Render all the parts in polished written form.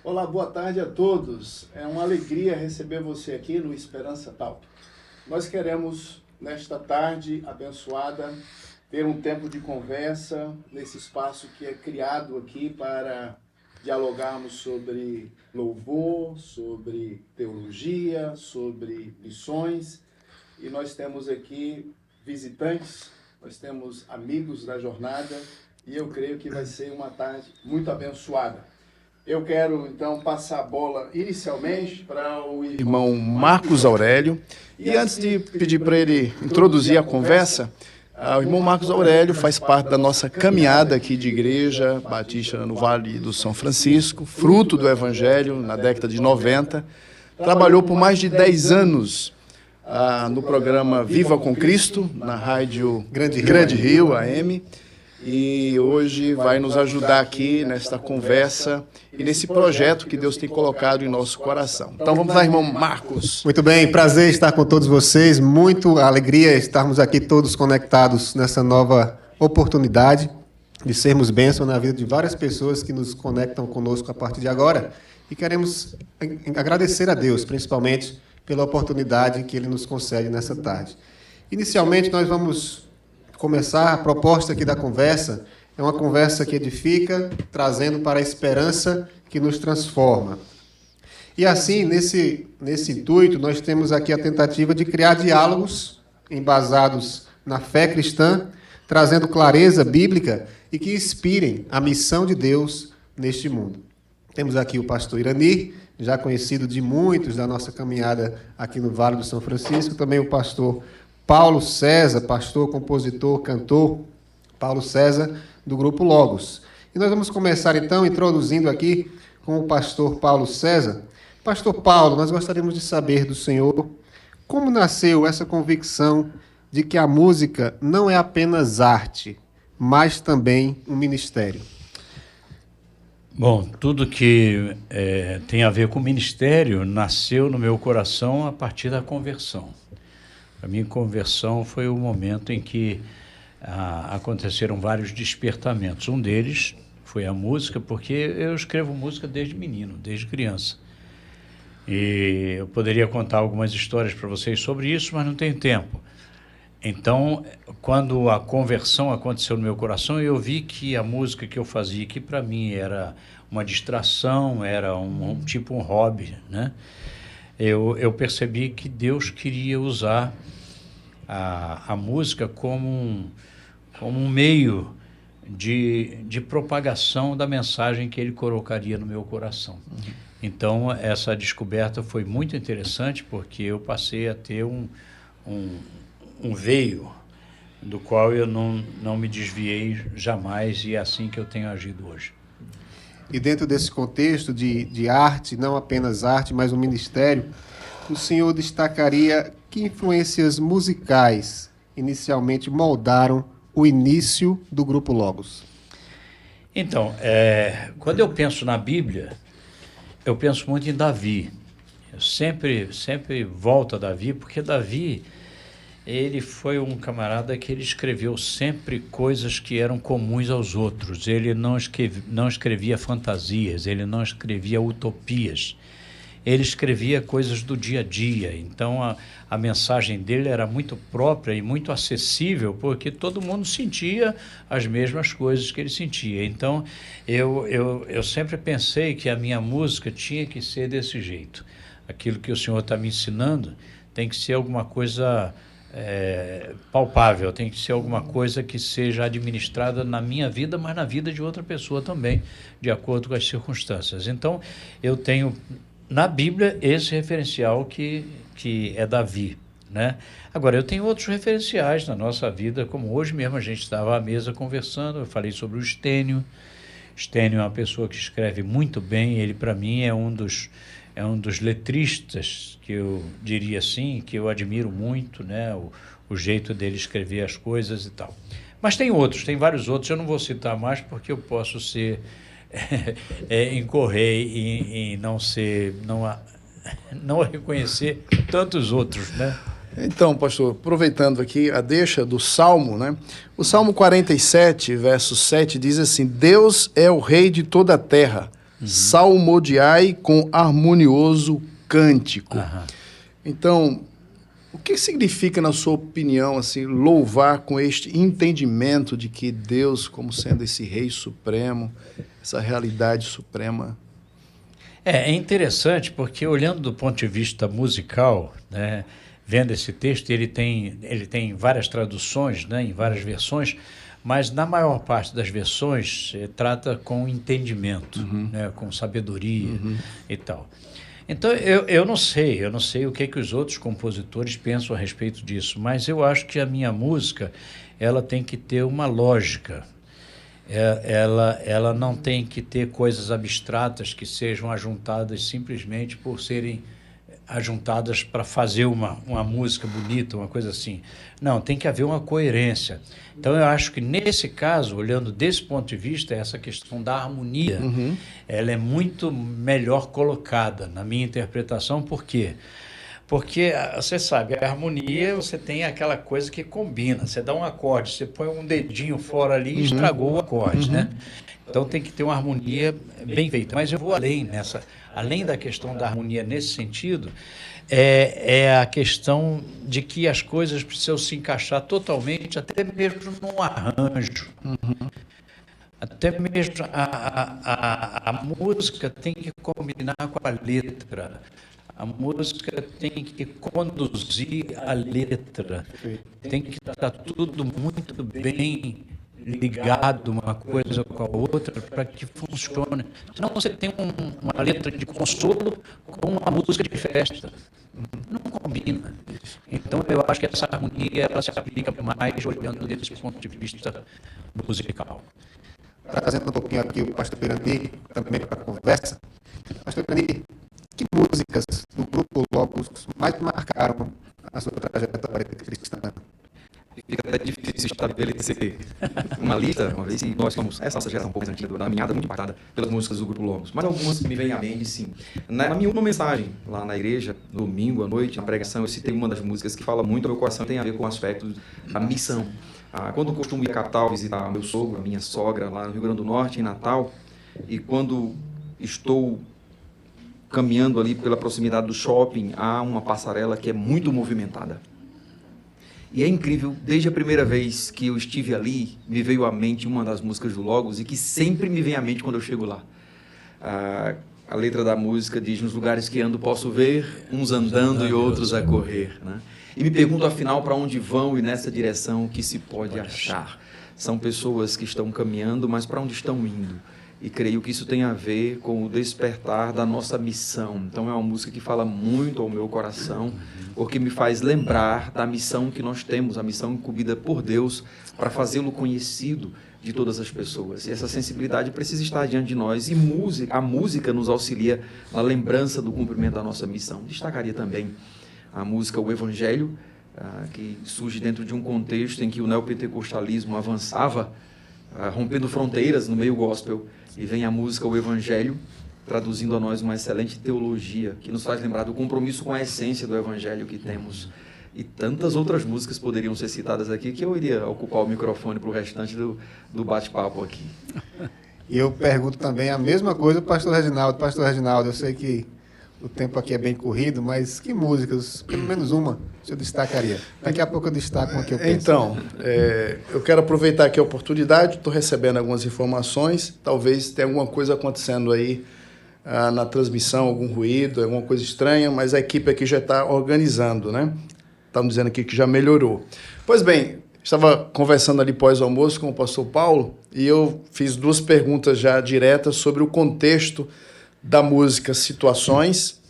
Olá, boa tarde a todos. É uma alegria receber você aqui no Esperança Talk. Nós queremos, nesta tarde abençoada, ter um tempo de conversa nesse espaço que é criado aqui para dialogarmos sobre louvor, sobre teologia, sobre missões. E nós temos aqui visitantes, nós temos amigos da jornada e eu creio que vai ser uma tarde muito abençoada. Eu quero, então, passar a bola inicialmente para o irmão Marcos Aurélio. E antes de pedir para ele introduzir a conversa, o irmão Marcos Aurélio faz parte da nossa caminhada aqui de Igreja Batista no Vale do São Francisco, fruto do Evangelho na década de 90. Trabalhou por mais de 10 anos no programa Viva com Cristo, na rádio Grande Rio AM. E hoje vai nos ajudar aqui nesta conversa e nesse projeto que Deus tem colocado em nosso coração. Então vamos lá, irmão Marcos. Muito bem, prazer estar com todos vocês, muito alegria estarmos aqui todos conectados nessa nova oportunidade de sermos bênção na vida de várias pessoas que nos conectam conosco a partir de agora. E queremos agradecer a Deus, principalmente, pela oportunidade que Ele nos concede nessa tarde. Inicialmente, nós vamos começar a proposta aqui da conversa. É uma conversa que edifica, trazendo para a esperança que nos transforma. E assim, nesse intuito, nós temos aqui a tentativa de criar diálogos embasados na fé cristã, trazendo clareza bíblica e que inspirem a missão de Deus neste mundo. Temos aqui o pastor Irani, já conhecido de muitos da nossa caminhada aqui no Vale do São Francisco, também o pastor Paulo César, pastor, compositor, cantor, Paulo César, do Grupo Logos. E nós vamos começar, então, introduzindo aqui com o pastor Paulo César. Pastor Paulo, nós gostaríamos de saber do senhor como nasceu essa convicção de que a música não é apenas arte, mas também um ministério. Bom, tudo que tem a ver com o ministério nasceu no meu coração a partir da conversão. A minha conversão foi o momento em que aconteceram vários despertamentos. Um deles foi a música, porque eu escrevo música desde menino, desde criança. E eu poderia contar algumas histórias para vocês sobre isso, mas não tenho tempo. Então, quando a conversão aconteceu no meu coração, eu vi que a música que eu fazia, que para mim era uma distração, era um hobby, né? Eu percebi que Deus queria usar a música como um meio de propagação da mensagem que Ele colocaria no meu coração. Uhum. Então, essa descoberta foi muito interessante, porque eu passei a ter um veio do qual eu não me desviei jamais, e é assim que eu tenho agido hoje. E dentro desse contexto de arte, não apenas arte, mas um ministério, o senhor destacaria que influências musicais inicialmente moldaram o início do Grupo Logos? Então, quando eu penso na Bíblia, eu penso muito em Davi. Eu sempre volto a Davi, porque Davi, ele foi um camarada que ele escreveu sempre coisas que eram comuns aos outros. Ele não escrevia fantasias, ele não escrevia utopias. Ele escrevia coisas do dia a dia. Então, a mensagem dele era muito própria e muito acessível, porque todo mundo sentia as mesmas coisas que ele sentia. Então, eu sempre pensei que a minha música tinha que ser desse jeito. Aquilo que o Senhor está me ensinando tem que ser alguma coisa palpável, tem que ser alguma coisa que seja administrada na minha vida, mas na vida de outra pessoa também, de acordo com as circunstâncias. Então, eu tenho na Bíblia esse referencial que é Davi, né? Agora, eu tenho outros referenciais na nossa vida, como hoje mesmo a gente estava à mesa conversando, eu falei sobre o Estênio. Estênio é uma pessoa que escreve muito bem, ele para mim é um dos letristas, que eu diria assim, que eu admiro muito, né? O jeito dele escrever as coisas e tal. Mas tem vários outros, eu não vou citar mais porque eu posso incorrer em não reconhecer tantos outros, né? Então, pastor, aproveitando aqui a deixa do Salmo, né? O Salmo 47, verso 7, diz assim: Deus é o rei de toda a terra, salmodiai com harmonioso cântico. Aham. Então, o que significa, na sua opinião, assim, louvar com este entendimento de que Deus, como sendo esse Rei Supremo, essa realidade suprema? É interessante porque, olhando do ponto de vista musical, né, vendo esse texto, ele tem várias traduções, né, em várias versões, mas na maior parte das versões trata com entendimento, né, com sabedoria e tal. Então, eu não sei o que os outros compositores pensam a respeito disso, mas eu acho que a minha música, ela tem que ter uma lógica. Ela não tem que ter coisas abstratas que sejam ajuntadas simplesmente por serem ajuntadas para fazer uma música bonita, uma coisa assim. Não, tem que haver uma coerência. Então, eu acho que, nesse caso, olhando desse ponto de vista, essa questão da harmonia, ela é muito melhor colocada na minha interpretação. Por quê? Porque, você sabe, a harmonia, você tem aquela coisa que combina. Você dá um acorde, você põe um dedinho fora ali e estragou o acorde, né? Então, tem que ter uma harmonia bem feita. Mas eu vou além da questão da harmonia nesse sentido, é a questão de que as coisas precisam se encaixar totalmente, até mesmo num arranjo. Até mesmo a música tem que combinar com a letra. A música tem que conduzir a letra. Tem que estar tudo muito bem ligado uma coisa com a outra para que funcione. Senão você tem uma letra de consolo com uma música de festa. Não combina. Então eu acho que essa harmonia ela se aplica mais olhando desse ponto de vista musical. Trazendo um pouquinho aqui o pastor Pirani também para a conversa. Pastor Pirani, que músicas do grupo Logos mais marcaram a sua trajetória cristã? Fica até difícil estabelecer uma lista, uma vez que nós somos, essa nossa geração um pouco mais antiga, da caminhada muito impactada pelas músicas do Grupo Logos. Mas algumas que me vêm à mente, sim. Na minha última mensagem, lá na igreja, domingo à noite, na pregação, eu citei uma das músicas que fala muito ao meu coração, tem a ver com o aspecto da missão. Quando eu costumo ir à capital visitar meu sogro, a minha sogra, lá no Rio Grande do Norte, em Natal, e quando estou caminhando ali pela proximidade do shopping, há uma passarela que é muito movimentada. E é incrível, desde a primeira vez que eu estive ali, me veio à mente uma das músicas do Logos e que sempre me vem à mente quando eu chego lá. A letra da música diz: nos lugares que ando posso ver, uns andando e outros a correr, né? E me pergunto, afinal, para onde vão e nessa direção o que se pode achar? São pessoas que estão caminhando, mas para onde estão indo? E creio que isso tem a ver com o despertar da nossa missão. Então é uma música que fala muito ao meu coração, porque me faz lembrar da missão que nós temos, a missão incumbida por Deus para fazê-lo conhecido de todas as pessoas. E essa sensibilidade precisa estar diante de nós. E a música nos auxilia na lembrança do cumprimento da nossa missão. Destacaria também a música O Evangelho, que surge dentro de um contexto em que o neopentecostalismo avançava, rompendo fronteiras no meio gospel. E vem a música O Evangelho, traduzindo a nós uma excelente teologia, que nos faz lembrar do compromisso com a essência do Evangelho que temos. E tantas outras músicas poderiam ser citadas aqui, que eu iria ocupar o microfone para o restante do bate-papo aqui. E eu pergunto também a mesma coisa para o pastor Reginaldo. Pastor Reginaldo, eu sei que o tempo aqui é bem corrido, mas que músicas, pelo menos uma, o senhor destacaria? Daqui a pouco eu destaco uma que eu penso. Então, eu quero aproveitar aqui a oportunidade, estou recebendo algumas informações, talvez tenha alguma coisa acontecendo aí na transmissão, algum ruído, alguma coisa estranha, mas a equipe aqui já está organizando, né? Estão dizendo aqui que já melhorou. Pois bem, estava conversando ali pós-almoço com o pastor Paulo e eu fiz 2 perguntas já diretas sobre o contexto da música Situações.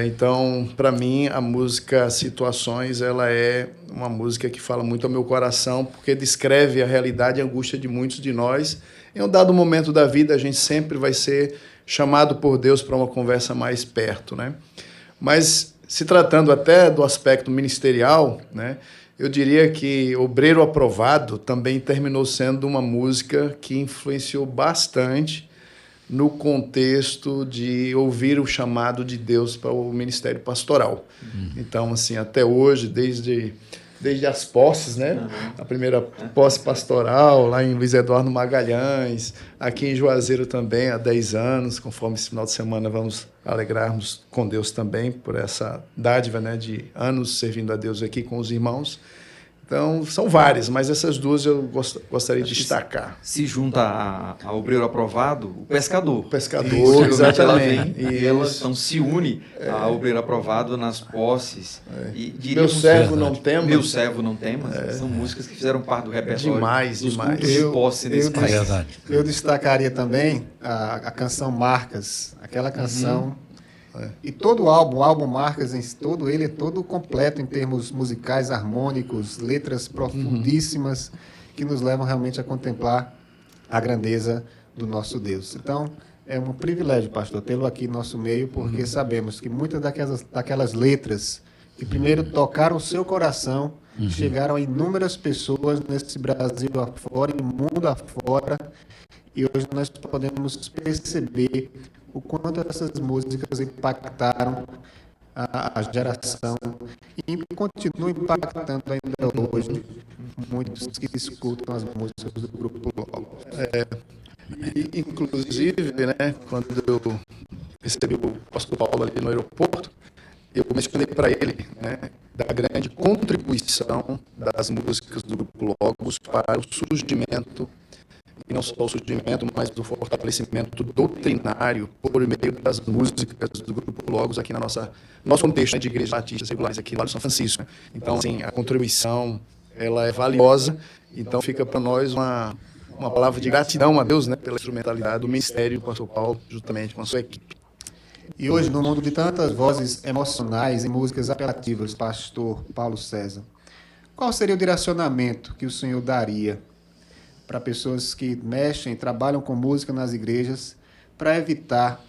Então, para mim, a música Situações, ela é uma música que fala muito ao meu coração, porque descreve a realidade e a angústia de muitos de nós. Em um dado momento da vida, a gente sempre vai ser chamado por Deus para uma conversa mais perto, né? Mas, se tratando até do aspecto ministerial, né, eu diria que Obreiro Aprovado também terminou sendo uma música que influenciou bastante no contexto de ouvir o chamado de Deus para o ministério pastoral. Então, assim, até hoje, desde desde as posses, né? A primeira posse pastoral, lá em Luiz Eduardo Magalhães, aqui em Juazeiro também, há 10 anos, conforme esse final de semana vamos alegrarmos com Deus também por essa dádiva, né, de anos servindo a Deus aqui com os irmãos. Então, são várias, mas essas duas eu gostaria de destacar. Se junta a Obreiro Aprovado, o Pescador. O Pescador, Possivelmente exatamente. Ela vem, e ela então se une a Obreiro Aprovado nas posses. E Meu servo não temas. Meu servo não temas. São músicas que fizeram parte do repertório dos Demais. cultos de posse nesse país. Eu destacaria também a canção Marcas, aquela canção. E todo o álbum Marcas, todo ele é todo completo em termos musicais, harmônicos, letras profundíssimas que nos levam realmente a contemplar a grandeza do nosso Deus. Então, é um privilégio, pastor, tê-lo aqui no nosso meio, porque sabemos que muitas daquelas letras que primeiro tocaram o seu coração, chegaram a inúmeras pessoas nesse Brasil afora e mundo afora, e hoje nós podemos perceber o quanto essas músicas impactaram a geração e continuam impactando ainda hoje muitos que escutam as músicas do Grupo Logos. Inclusive, né, quando eu recebi o pastor Paulo ali no aeroporto, eu mencionei para ele, né, da grande contribuição das músicas do Grupo Logos para o surgimento, e não só o surgimento, mas o fortalecimento doutrinário por meio das músicas do Grupo Logos aqui na nosso contexto, né, de igrejas batistas regulares aqui lá no São Francisco. Então, assim, a contribuição, ela é valiosa, então fica para nós uma palavra de gratidão a Deus, né, pela instrumentalidade do ministério do pastor Paulo, juntamente com a sua equipe. E hoje, no mundo de tantas vozes emocionais e músicas apelativas, pastor Paulo César, qual seria o direcionamento que o senhor daria para pessoas que mexem, trabalham com música nas igrejas, para evitar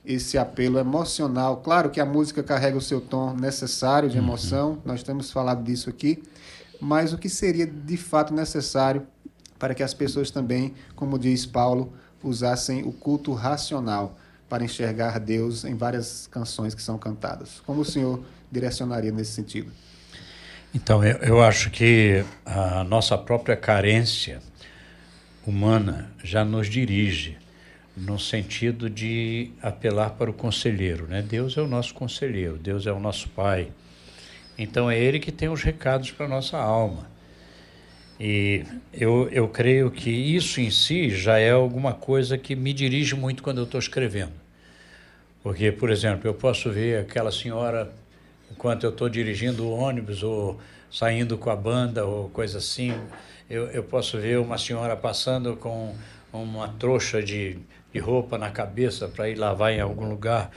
esse apelo emocional? Claro que a música carrega o seu tom necessário de emoção, nós temos falado disso aqui, mas o que seria de fato necessário para que as pessoas também, como diz Paulo, usassem o culto racional para enxergar Deus em várias canções que são cantadas? Como o senhor direcionaria nesse sentido? Então, eu acho que a nossa própria carência humana já nos dirige no sentido de apelar para o conselheiro, né? Deus é o nosso conselheiro, Deus é o nosso Pai. Então é Ele que tem os recados para a nossa alma. E eu creio que isso em si já é alguma coisa que me dirige muito quando eu estou escrevendo. Porque, por exemplo, eu posso ver aquela senhora, enquanto eu estou dirigindo o ônibus ou saindo com a banda ou coisa assim, eu posso ver uma senhora passando com uma trouxa de roupa na cabeça para ir lavar em algum lugar,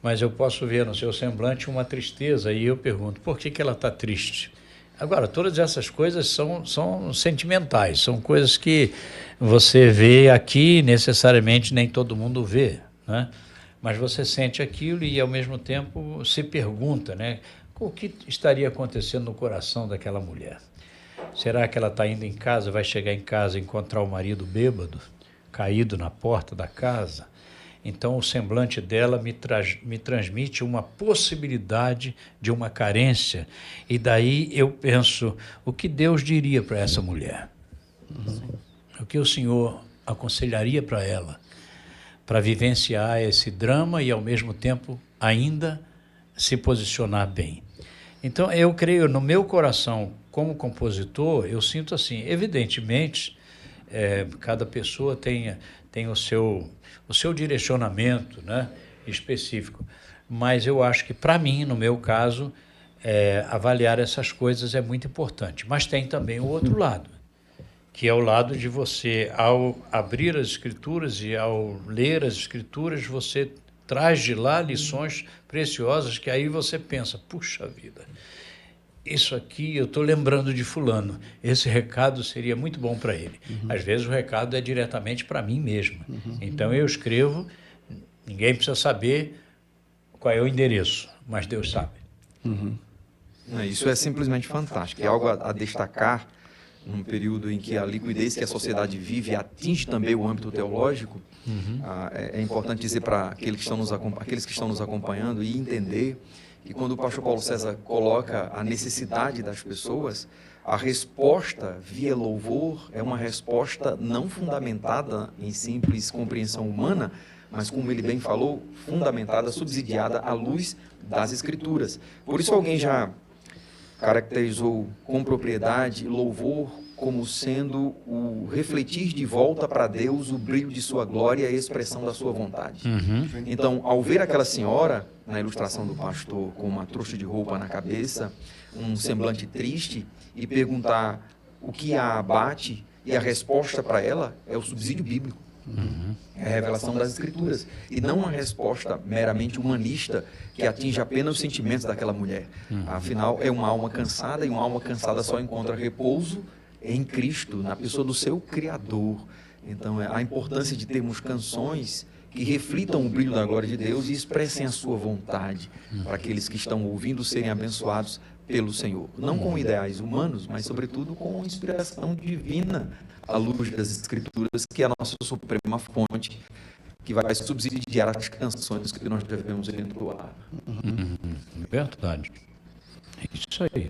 mas eu posso ver no seu semblante uma tristeza e eu pergunto, por que ela está triste? Agora, todas essas coisas são sentimentais, são coisas que você vê aqui, necessariamente nem todo mundo vê, né? Mas você sente aquilo e, ao mesmo tempo, se pergunta, né? O que estaria acontecendo no coração daquela mulher? Será que ela está indo em casa, vai chegar em casa e encontrar o marido bêbado, caído na porta da casa? Então, o semblante dela me transmite uma possibilidade de uma carência. E daí eu penso, o que Deus diria para essa mulher? O que o Senhor aconselharia para ela? Para vivenciar esse drama e, ao mesmo tempo, ainda se posicionar bem. Então, eu creio, no meu coração, como compositor, eu sinto assim, evidentemente, cada pessoa tem o seu direcionamento, né, específico, mas eu acho que, para mim, no meu caso, avaliar essas coisas é muito importante. Mas tem também o outro lado, que é o lado de você, ao abrir as Escrituras e ao ler as Escrituras, você traz de lá lições preciosas que aí você pensa, puxa vida, isso aqui eu estou lembrando de fulano, esse recado seria muito bom para ele. Às vezes o recado é diretamente para mim mesmo. Então eu escrevo, ninguém precisa saber qual é o endereço, mas Deus sabe. Isso é simplesmente fantástico, é algo a destacar num período em que a liquidez que a sociedade vive atinge também o âmbito teológico. É importante dizer para aqueles que estão nos acompanhando e entender E quando o pastor Paulo César coloca a necessidade das pessoas, a resposta via louvor é uma resposta não fundamentada em simples compreensão humana, mas, como ele bem falou, fundamentada, subsidiada à luz das Escrituras. Por isso alguém já caracterizou com propriedade louvor como sendo o refletir de volta para Deus o brilho de sua glória e a expressão da sua vontade. Então, ao ver aquela senhora, na ilustração do pastor, com uma trouxa de roupa na cabeça, um semblante triste, e perguntar o que a abate, e a resposta para ela é o subsídio bíblico. É a revelação das Escrituras, e não uma resposta meramente humanista que atinge apenas os sentimentos daquela mulher. Afinal, é uma alma cansada, e uma alma cansada só encontra repouso em Cristo, na pessoa do seu Criador. Então, a importância de termos canções que reflitam o brilho da glória de Deus e expressem a sua vontade, para aqueles que estão ouvindo serem abençoados pelo Senhor. Não com ideais humanos, mas, sobretudo, com inspiração divina, à luz das Escrituras, que é a nossa suprema fonte, que vai subsidiar as canções que nós devemos entoar. Verdade. É isso aí.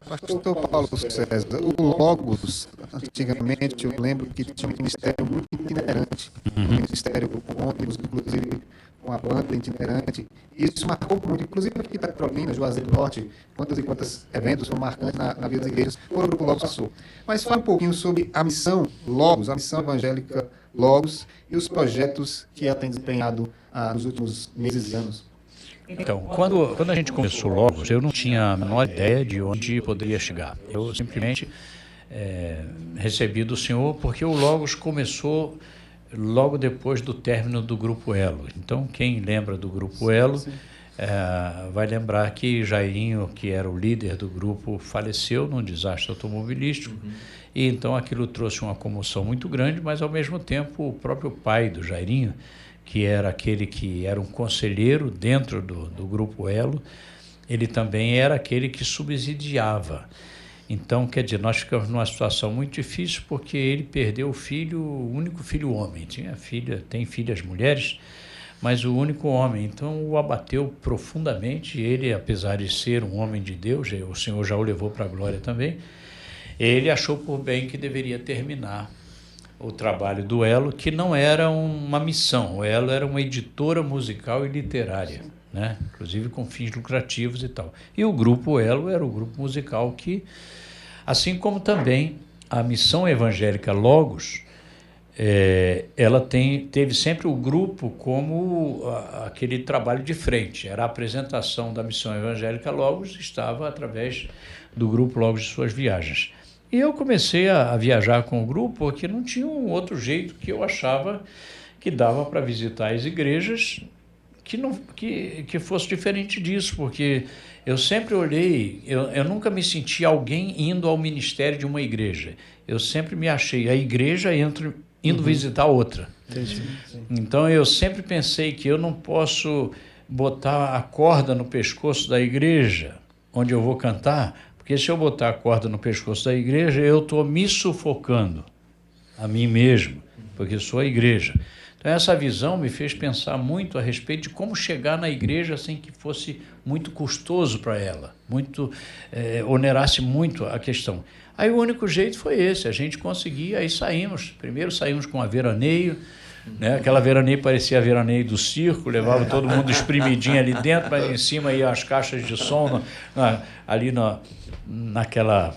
Pastor Paulo César, o Logos, antigamente, eu lembro que tinha um ministério muito itinerante, um ministério com ônibus, inclusive com a banda itinerante. Isso marcou muito, inclusive aqui em Petrolina, Juazeiro do Norte, quantos e quantos eventos foram marcantes na vida das igrejas, o Grupo Logos passou. Mas fala um pouquinho sobre a missão Logos, a missão evangélica Logos, e os projetos que ela tem desempenhado nos últimos meses e anos. Então, quando a gente começou o Logos, eu não tinha a menor ideia de onde poderia chegar. Eu simplesmente recebi do Senhor, porque o Logos começou logo depois do término do Grupo Elo. Então, quem lembra do Grupo Elo vai lembrar que Jairinho, que era o líder do grupo, faleceu num desastre automobilístico. E então aquilo trouxe uma comoção muito grande, mas ao mesmo tempo o próprio pai do Jairinho, que era aquele que era um conselheiro dentro do Grupo Elo, ele também era aquele que subsidiava. Então, quer dizer, nós ficamos numa situação muito difícil, porque ele perdeu o filho, o único filho homem. Tem filhas mulheres, mas o único homem. Então, o abateu profundamente. Ele, apesar de ser um homem de Deus, o Senhor já o levou para a glória também, ele achou por bem que deveria terminar o trabalho do Elo, que não era uma missão. O Elo era uma editora musical e literária, né? Inclusive com fins lucrativos e tal. E o Grupo Elo era o grupo musical que, assim como também a missão evangélica Logos, ela teve sempre o grupo como aquele trabalho de frente. Era a apresentação da missão evangélica Logos, estava através do Grupo Logos de suas viagens. E eu comecei a viajar com o grupo porque não tinha um outro jeito que eu achava que dava para visitar as igrejas que fosse diferente disso, porque eu sempre olhei, eu nunca me senti alguém indo ao ministério de uma igreja. Eu sempre me achei a igreja indo visitar outra. Então eu sempre pensei que eu não posso botar a corda no pescoço da igreja onde eu vou cantar, porque se eu botar a corda no pescoço da igreja, eu estou me sufocando a mim mesmo, porque sou a igreja. Então essa visão me fez pensar muito a respeito de como chegar na igreja sem que fosse muito custoso para ela, onerasse muito a questão. Aí o único jeito foi esse, a gente conseguia, aí saímos. Primeiro saímos com a veraneio, né? Aquela veraneio parecia a veraneio do circo, levava todo mundo espremidinho ali dentro, mas em cima iam as caixas de som naquela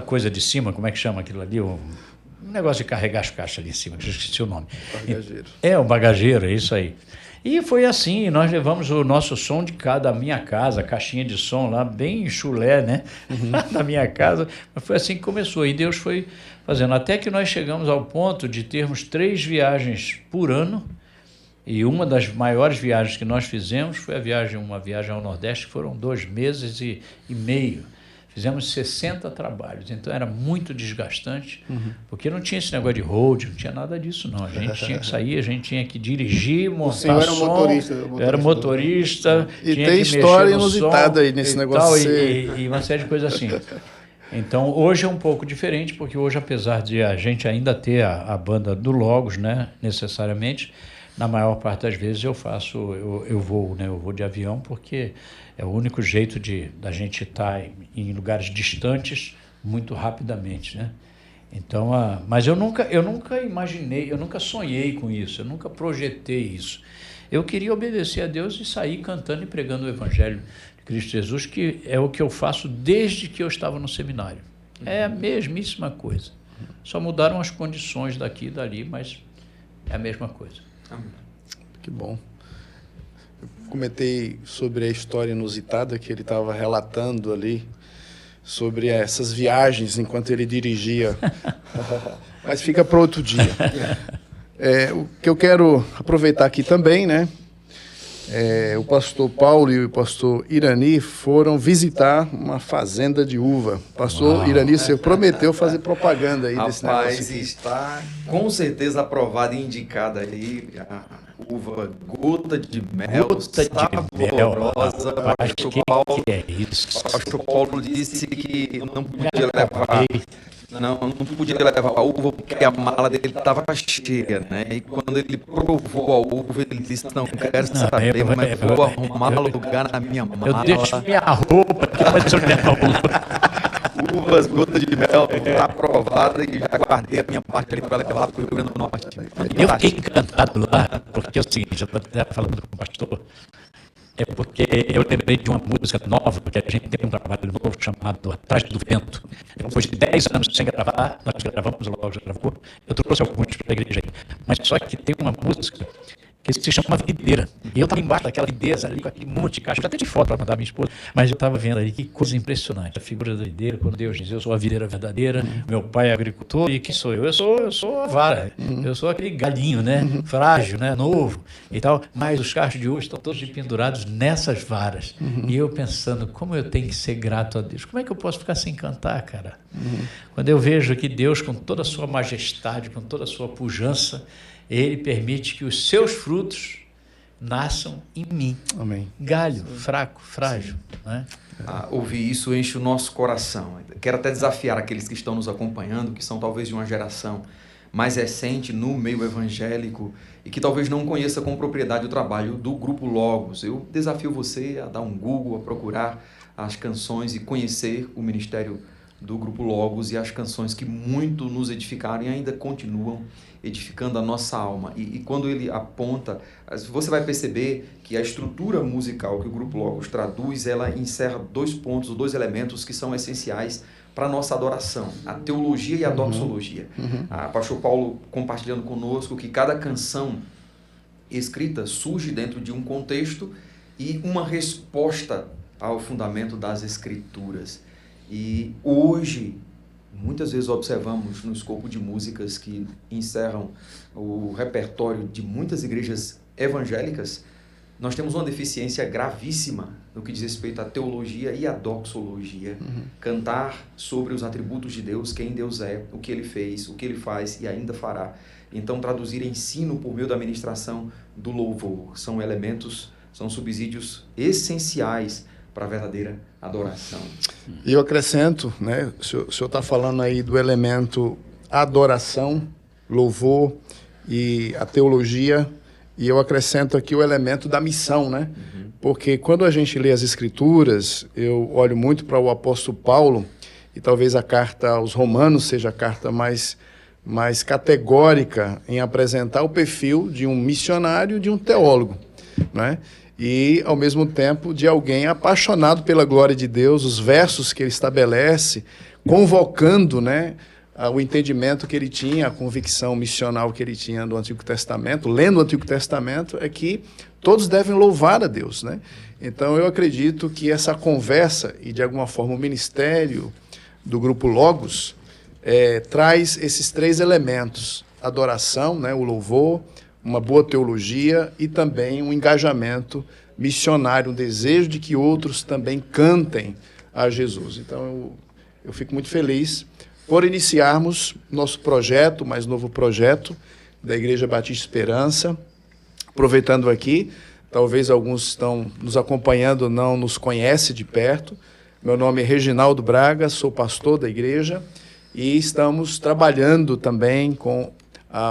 coisa de cima, como é que chama aquilo ali? Um negócio de carregar as caixas ali em cima, que eu esqueci o nome. Bagageiro. O bagageiro, é isso aí. E foi assim, nós levamos o nosso som de cá, da minha casa, caixinha de som lá, bem chulé, né? Da minha casa. Mas foi assim que começou. E Deus foi fazendo. Até que nós chegamos ao ponto de termos 3 viagens por ano. E uma das maiores viagens que nós fizemos foi uma viagem ao Nordeste, que foram 2 meses e meio. Fizemos 60 trabalhos, então era muito desgastante, porque não tinha esse negócio de road, não tinha nada disso, não. A gente tinha que sair, a gente tinha que dirigir, montar som. Era motorista. Era motorista. E tinha tem que história mexer no inusitada som aí nesse e negócio. Tal, e uma série de coisas assim. Então, hoje é um pouco diferente, porque hoje, apesar de a gente ainda ter a banda do Logos, né, necessariamente, na maior parte das vezes eu vou, né? Eu vou de avião porque é o único jeito da gente estar em lugares distantes muito rapidamente, né? Então, mas eu nunca imaginei, eu nunca sonhei com isso, eu nunca projetei isso. Eu queria obedecer a Deus e sair cantando e pregando o Evangelho de Cristo Jesus, que é o que eu faço desde que eu estava no seminário. É a mesmíssima coisa. Só mudaram as condições daqui e dali, mas é a mesma coisa. Que bom. Eu comentei sobre a história inusitada que ele estava relatando ali, sobre essas viagens enquanto ele dirigia. Mas fica para outro dia. O que eu quero aproveitar aqui também, né? O pastor Paulo e o pastor Irani foram visitar uma fazenda de uva. Pastor Irani, você prometeu fazer propaganda aí desse negócio. Rapaz, está com certeza aprovada e indicada aí a uva Gota de Mel, saborosa. Que é isso? O pastor Paulo disse que não podia levar... Não podia levar a uva porque a mala dele estava cheia, né? E quando ele provou a uva, ele disse, não quero saber, mas vou arrumar lugar na minha mala. Eu deixo minha roupa aqui, mas eu levo a uva. Uvas Gota de Mel, está aprovada e já guardei a minha parte ali para levar para o Rio Grande do Norte. Eu fiquei encantado lá, porque é o seguinte, eu estava falando com o pastor, é porque eu lembrei de uma música nova, porque a gente tem um trabalho novo chamado Atrás do Vento. Depois de 10 anos sem gravar, nós gravamos, logo já gravou, eu trouxe alguns para a igreja aí. Mas só que tem uma música que se chama Videira. E eu estava embaixo daquela videira ali, com aquele monte de caixa. Eu até tive foto para mandar minha esposa, mas eu estava vendo ali, que coisa impressionante. A figura da videira, quando Deus diz, eu sou a videira verdadeira, meu pai é agricultor, e quem sou eu? Eu sou a vara, eu sou aquele galinho, né? Frágil, né? Novo e tal. Mas os cachos de hoje estão todos pendurados nessas varas. E eu pensando, como eu tenho que ser grato a Deus? Como é que eu posso ficar sem cantar, cara? Quando eu vejo que Deus, com toda a sua majestade, com toda a sua pujança, Ele permite que os seus frutos nasçam em mim. Amém. Galho, fraco, frágil. Né? Ouvir isso enche o nosso coração. Quero até desafiar aqueles que estão nos acompanhando, que são talvez de uma geração mais recente no meio evangélico e que talvez não conheça com propriedade o trabalho do Grupo Logos. Eu desafio você a dar um Google, a procurar as canções e conhecer o ministério do Grupo Logos e as canções que muito nos edificaram e ainda continuam edificando a nossa alma. E quando ele aponta, você vai perceber que a estrutura musical que o Grupo Logos traduz, ela encerra 2 pontos, 2 elementos que são essenciais para a nossa adoração, a teologia e a doxologia. Pastor Paulo compartilhando conosco que cada canção escrita surge dentro de um contexto e uma resposta ao fundamento das Escrituras. E hoje, muitas vezes observamos no escopo de músicas que encerram o repertório de muitas igrejas evangélicas, nós temos uma deficiência gravíssima no que diz respeito à teologia e à doxologia. Cantar sobre os atributos de Deus, quem Deus é, o que Ele fez, o que Ele faz e ainda fará. Então, traduzir ensino por meio da ministração do louvor. São elementos, são subsídios essenciais para a verdadeira adoração. E eu acrescento, né, o senhor está falando aí do elemento adoração, louvor e a teologia, e eu acrescento aqui o elemento da missão, né? Porque quando a gente lê as Escrituras, eu olho muito para o apóstolo Paulo, e talvez a carta aos Romanos seja a carta mais categórica em apresentar o perfil de um missionário e de um teólogo, né? E, ao mesmo tempo, de alguém apaixonado pela glória de Deus, os versos que ele estabelece, convocando, né, o entendimento que ele tinha, a convicção missional que ele tinha do Antigo Testamento, lendo o Antigo Testamento, é que todos devem louvar a Deus, né? Então, eu acredito que essa conversa e, de alguma forma, o ministério do Grupo Logos traz esses 3 elementos: adoração, né, o louvor, uma boa teologia e também um engajamento missionário, um desejo de que outros também cantem a Jesus. Então, eu fico muito feliz por iniciarmos nosso projeto, mais novo projeto da Igreja Batista Esperança. Aproveitando aqui, talvez alguns estão nos acompanhando, não nos conhecem de perto. Meu nome é Reginaldo Braga, sou pastor da igreja e estamos trabalhando também com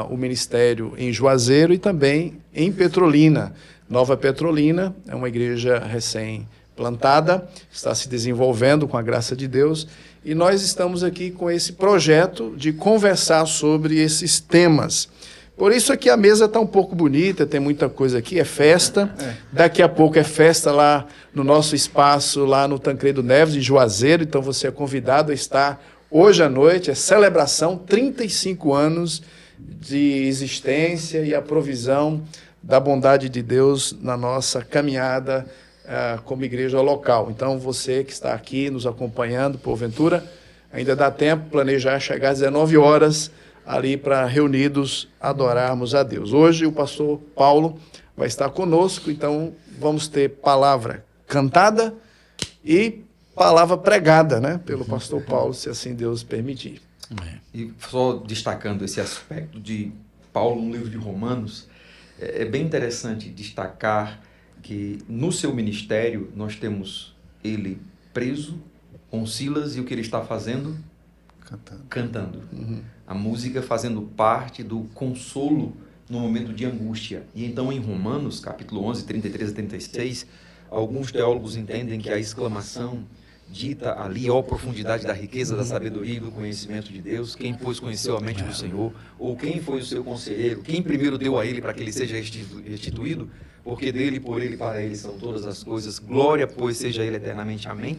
o ministério em Juazeiro e também em Petrolina. Nova Petrolina é uma igreja recém-plantada, está se desenvolvendo com a graça de Deus, e nós estamos aqui com esse projeto de conversar sobre esses temas. Por isso aqui a mesa está um pouco bonita, tem muita coisa aqui, é festa. Daqui a pouco é festa lá no nosso espaço, lá no Tancredo Neves, em Juazeiro, então você é convidado a estar hoje à noite, é celebração, 35 anos de existência e a provisão da bondade de Deus na nossa caminhada como igreja local. Então, você que está aqui nos acompanhando, porventura, ainda dá tempo, planejar chegar às 19 horas ali para reunidos adorarmos a Deus. Hoje o pastor Paulo vai estar conosco, então vamos ter palavra cantada e palavra pregada, né, pelo pastor Paulo, se assim Deus permitir. E só destacando esse aspecto de Paulo no livro de Romanos, é bem interessante destacar que no seu ministério nós temos ele preso com Silas e o que ele está fazendo? Cantando. A música fazendo parte do consolo no momento de angústia. E então em Romanos, capítulo 11, 33 a 36, alguns teólogos entendem que a exclamação dita ali, ó profundidade da riqueza, da sabedoria e do conhecimento de Deus, quem pois conheceu a mente do Senhor, ou quem foi o seu conselheiro, quem primeiro deu a ele para que ele seja restituído, porque dele, por ele, para ele são todas as coisas, glória, pois, seja ele eternamente, amém.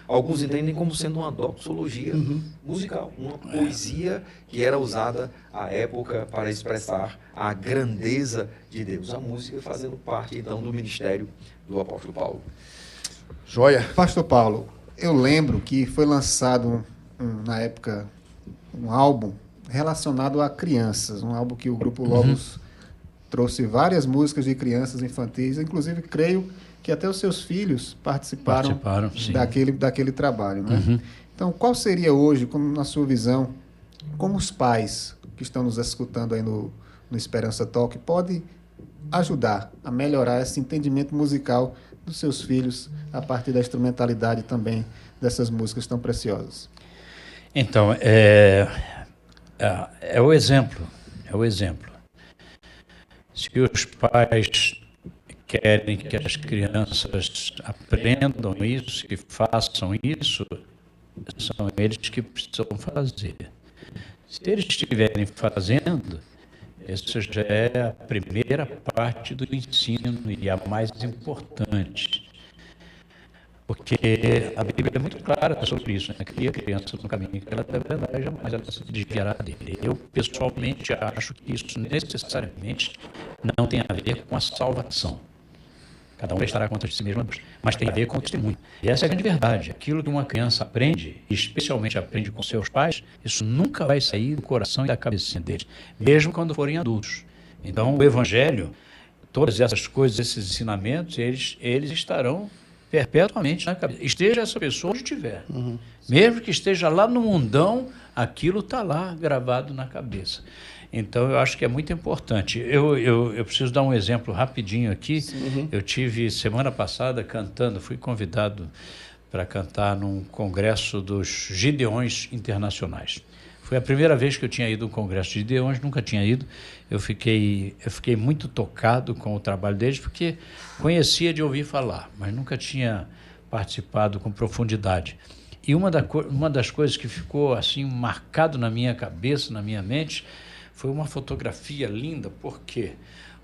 Alguns entendem como sendo uma doxologia musical, uma poesia que era usada à época para expressar a grandeza de Deus. A música fazendo parte, então, do ministério do apóstolo Paulo. Joia. Pastor Paulo, eu lembro que foi lançado, na época, um álbum relacionado a crianças, um álbum que o Grupo Logos trouxe várias músicas de crianças infantis, inclusive creio que até os seus filhos participaram sim. daquele trabalho, né? Então, qual seria hoje, na sua visão, como os pais que estão nos escutando aí no Esperança Talk podem ajudar a melhorar esse entendimento musical dos seus filhos a partir da instrumentalidade também dessas músicas tão preciosas? Então, é o exemplo, Se os pais querem que as crianças aprendam isso, que façam isso, são eles que precisam fazer. Se eles estiverem fazendo, essa já é a primeira parte do ensino e a mais importante. Porque a Bíblia é muito clara sobre isso, né? Cria a criança no caminho que ela deve andar e jamais ela se desviará dele. Eu, pessoalmente, acho que isso necessariamente não tem a ver com a salvação. Cada um prestará conta de si mesmo, mas tem a ver com o testemunho. E essa é a grande verdade. Aquilo que uma criança aprende, especialmente aprende com seus pais, isso nunca vai sair do coração e da cabecinha deles, mesmo quando forem adultos. Então, o Evangelho, todas essas coisas, esses ensinamentos, eles estarão perpetuamente na cabeça. Esteja essa pessoa onde estiver. Mesmo que esteja lá no mundão, aquilo está lá gravado na cabeça. Então, eu acho que é muito importante. Eu preciso dar um exemplo rapidinho aqui. Eu tive, semana passada, fui convidado para cantar num congresso dos Gideões Internacionais. Foi a primeira vez que eu tinha ido a um congresso de Gideões, nunca tinha ido. Eu fiquei muito tocado com o trabalho deles, porque conhecia de ouvir falar, mas nunca tinha participado com profundidade. E uma das coisas que ficou assim marcado na minha cabeça, na minha mente, foi uma fotografia linda. Por quê?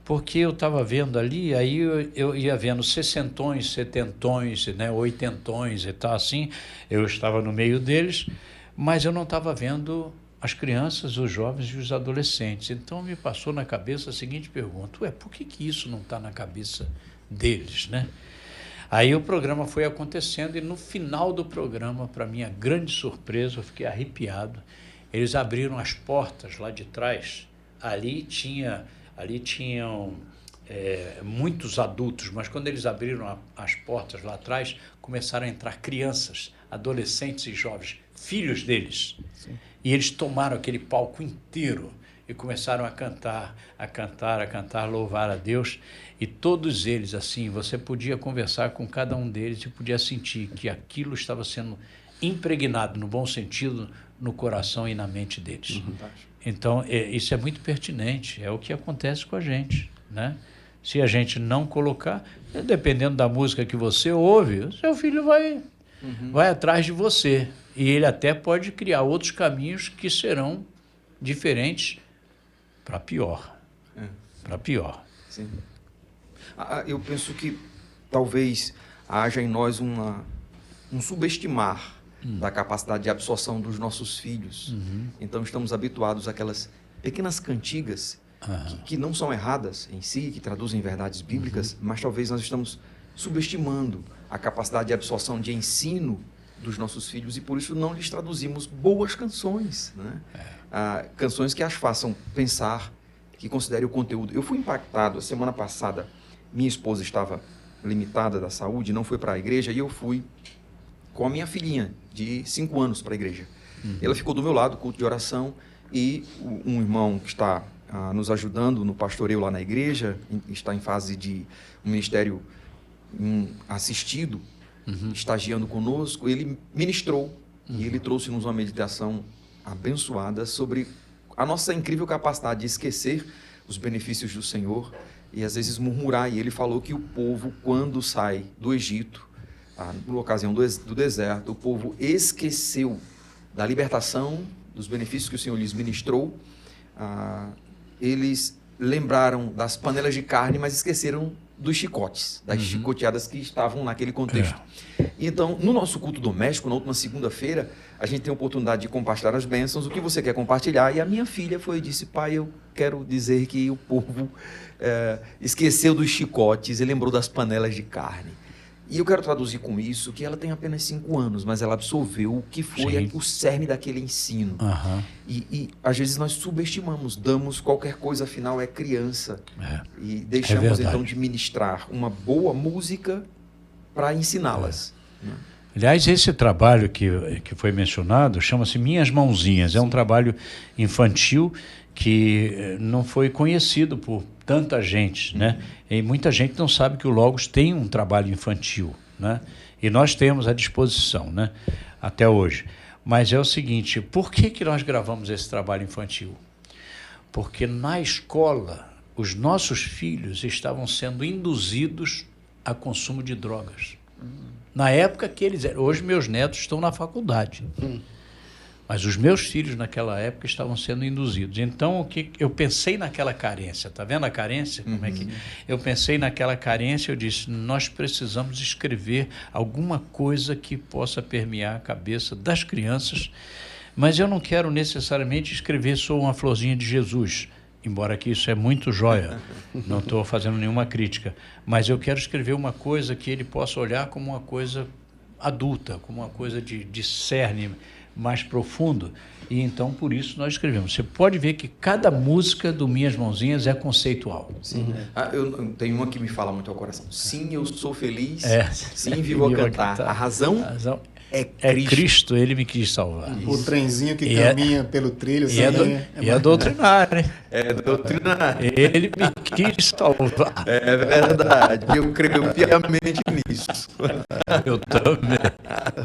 Porque eu estava vendo ali, aí eu ia vendo sessentões, setentões, né, oitentões e tal assim. Eu estava no meio deles, mas eu não estava vendo as crianças, os jovens e os adolescentes. Então me passou na cabeça a seguinte pergunta: por que isso não está na cabeça deles, né? Aí o programa foi acontecendo e no final do programa, para minha grande surpresa, eu fiquei arrepiado. Eles abriram as portas lá de trás, ali tinham muitos adultos, mas quando eles abriram as portas lá atrás, começaram a entrar crianças, adolescentes e jovens, filhos deles. Sim. E eles tomaram aquele palco inteiro e começaram a cantar, louvar a Deus. E todos eles, assim, você podia conversar com cada um deles e podia sentir que aquilo estava sendo impregnado, no bom sentido, no coração e na mente deles. Então, isso é muito pertinente, é o que acontece com a gente, né? Se a gente não colocar, dependendo da música que você ouve, o seu filho vai atrás de você. E ele até pode criar outros caminhos que serão diferentes para pior. Para pior. Sim. Eu penso que talvez haja em nós um subestimar da capacidade de absorção dos nossos filhos. Então estamos habituados àquelas pequenas cantigas que não são erradas em si, que traduzem verdades bíblicas, mas talvez nós estamos subestimando a capacidade de absorção de ensino dos nossos filhos e por isso não lhes traduzimos boas canções, né? Canções que as façam pensar, que considerem o conteúdo. Eu fui impactado, a semana passada, minha esposa estava limitada da saúde, não foi para a igreja, e eu fui com a minha filhinha, de 5 anos, para a igreja. Ela ficou do meu lado, culto de oração, e um irmão que está nos ajudando no pastoreio lá na igreja, está em fase de um ministério assistido, estagiando conosco, ele ministrou, e ele trouxe-nos uma meditação abençoada sobre a nossa incrível capacidade de esquecer os benefícios do Senhor e às vezes murmurar. E ele falou que o povo, quando sai do Egito, na ocasião do deserto, o povo esqueceu da libertação, dos benefícios que o Senhor lhes ministrou. Eles lembraram das panelas de carne, mas esqueceram dos chicotes, das chicoteadas que estavam naquele contexto. E então, no nosso culto doméstico, na última segunda-feira, a gente tem a oportunidade de compartilhar as bênçãos, o que você quer compartilhar. E a minha filha foi e disse: pai, eu quero dizer que o povo esqueceu dos chicotes e lembrou das panelas de carne. E eu quero traduzir com isso que ela tem apenas 5 anos, mas ela absorveu o que foi o cerne daquele ensino. E às vezes nós subestimamos, damos qualquer coisa, afinal é criança. E deixamos então de ministrar uma boa música para ensiná-las. Aliás, esse trabalho que foi mencionado chama-se Minhas Mãozinhas. É um trabalho infantil que não foi conhecido por tanta gente, né? E muita gente não sabe que o Logos tem um trabalho infantil, né? E nós temos à disposição, né? Até hoje. Mas é o seguinte, por que nós gravamos esse trabalho infantil? Porque na escola, os nossos filhos estavam sendo induzidos a consumo de drogas. Na época que eles eram. Hoje meus netos estão na faculdade. Mas os meus filhos naquela época estavam sendo induzidos. Então, o que eu pensei naquela carência, está vendo a carência? Como é que eu pensei naquela carência? Eu disse: nós precisamos escrever alguma coisa que possa permear a cabeça das crianças, mas eu não quero necessariamente escrever Sou uma Florzinha de Jesus, embora que isso é muito joia, não estou fazendo nenhuma crítica, mas eu quero escrever uma coisa que ele possa olhar como uma coisa adulta, como uma coisa de cerne mais profundo, e então por isso nós escrevemos. Você pode ver que cada música do Minhas Mãozinhas é conceitual. Sim. Eu tenho uma que me fala muito ao coração. Sim, eu sou feliz. Sim, vivo a cantar. A razão é Cristo. Ele me quis salvar. O trenzinho que caminha pelo trilho. É doutrinário. É doutrinário. Ele me quis salvar. É verdade. Eu creio piamente nisso. Eu também.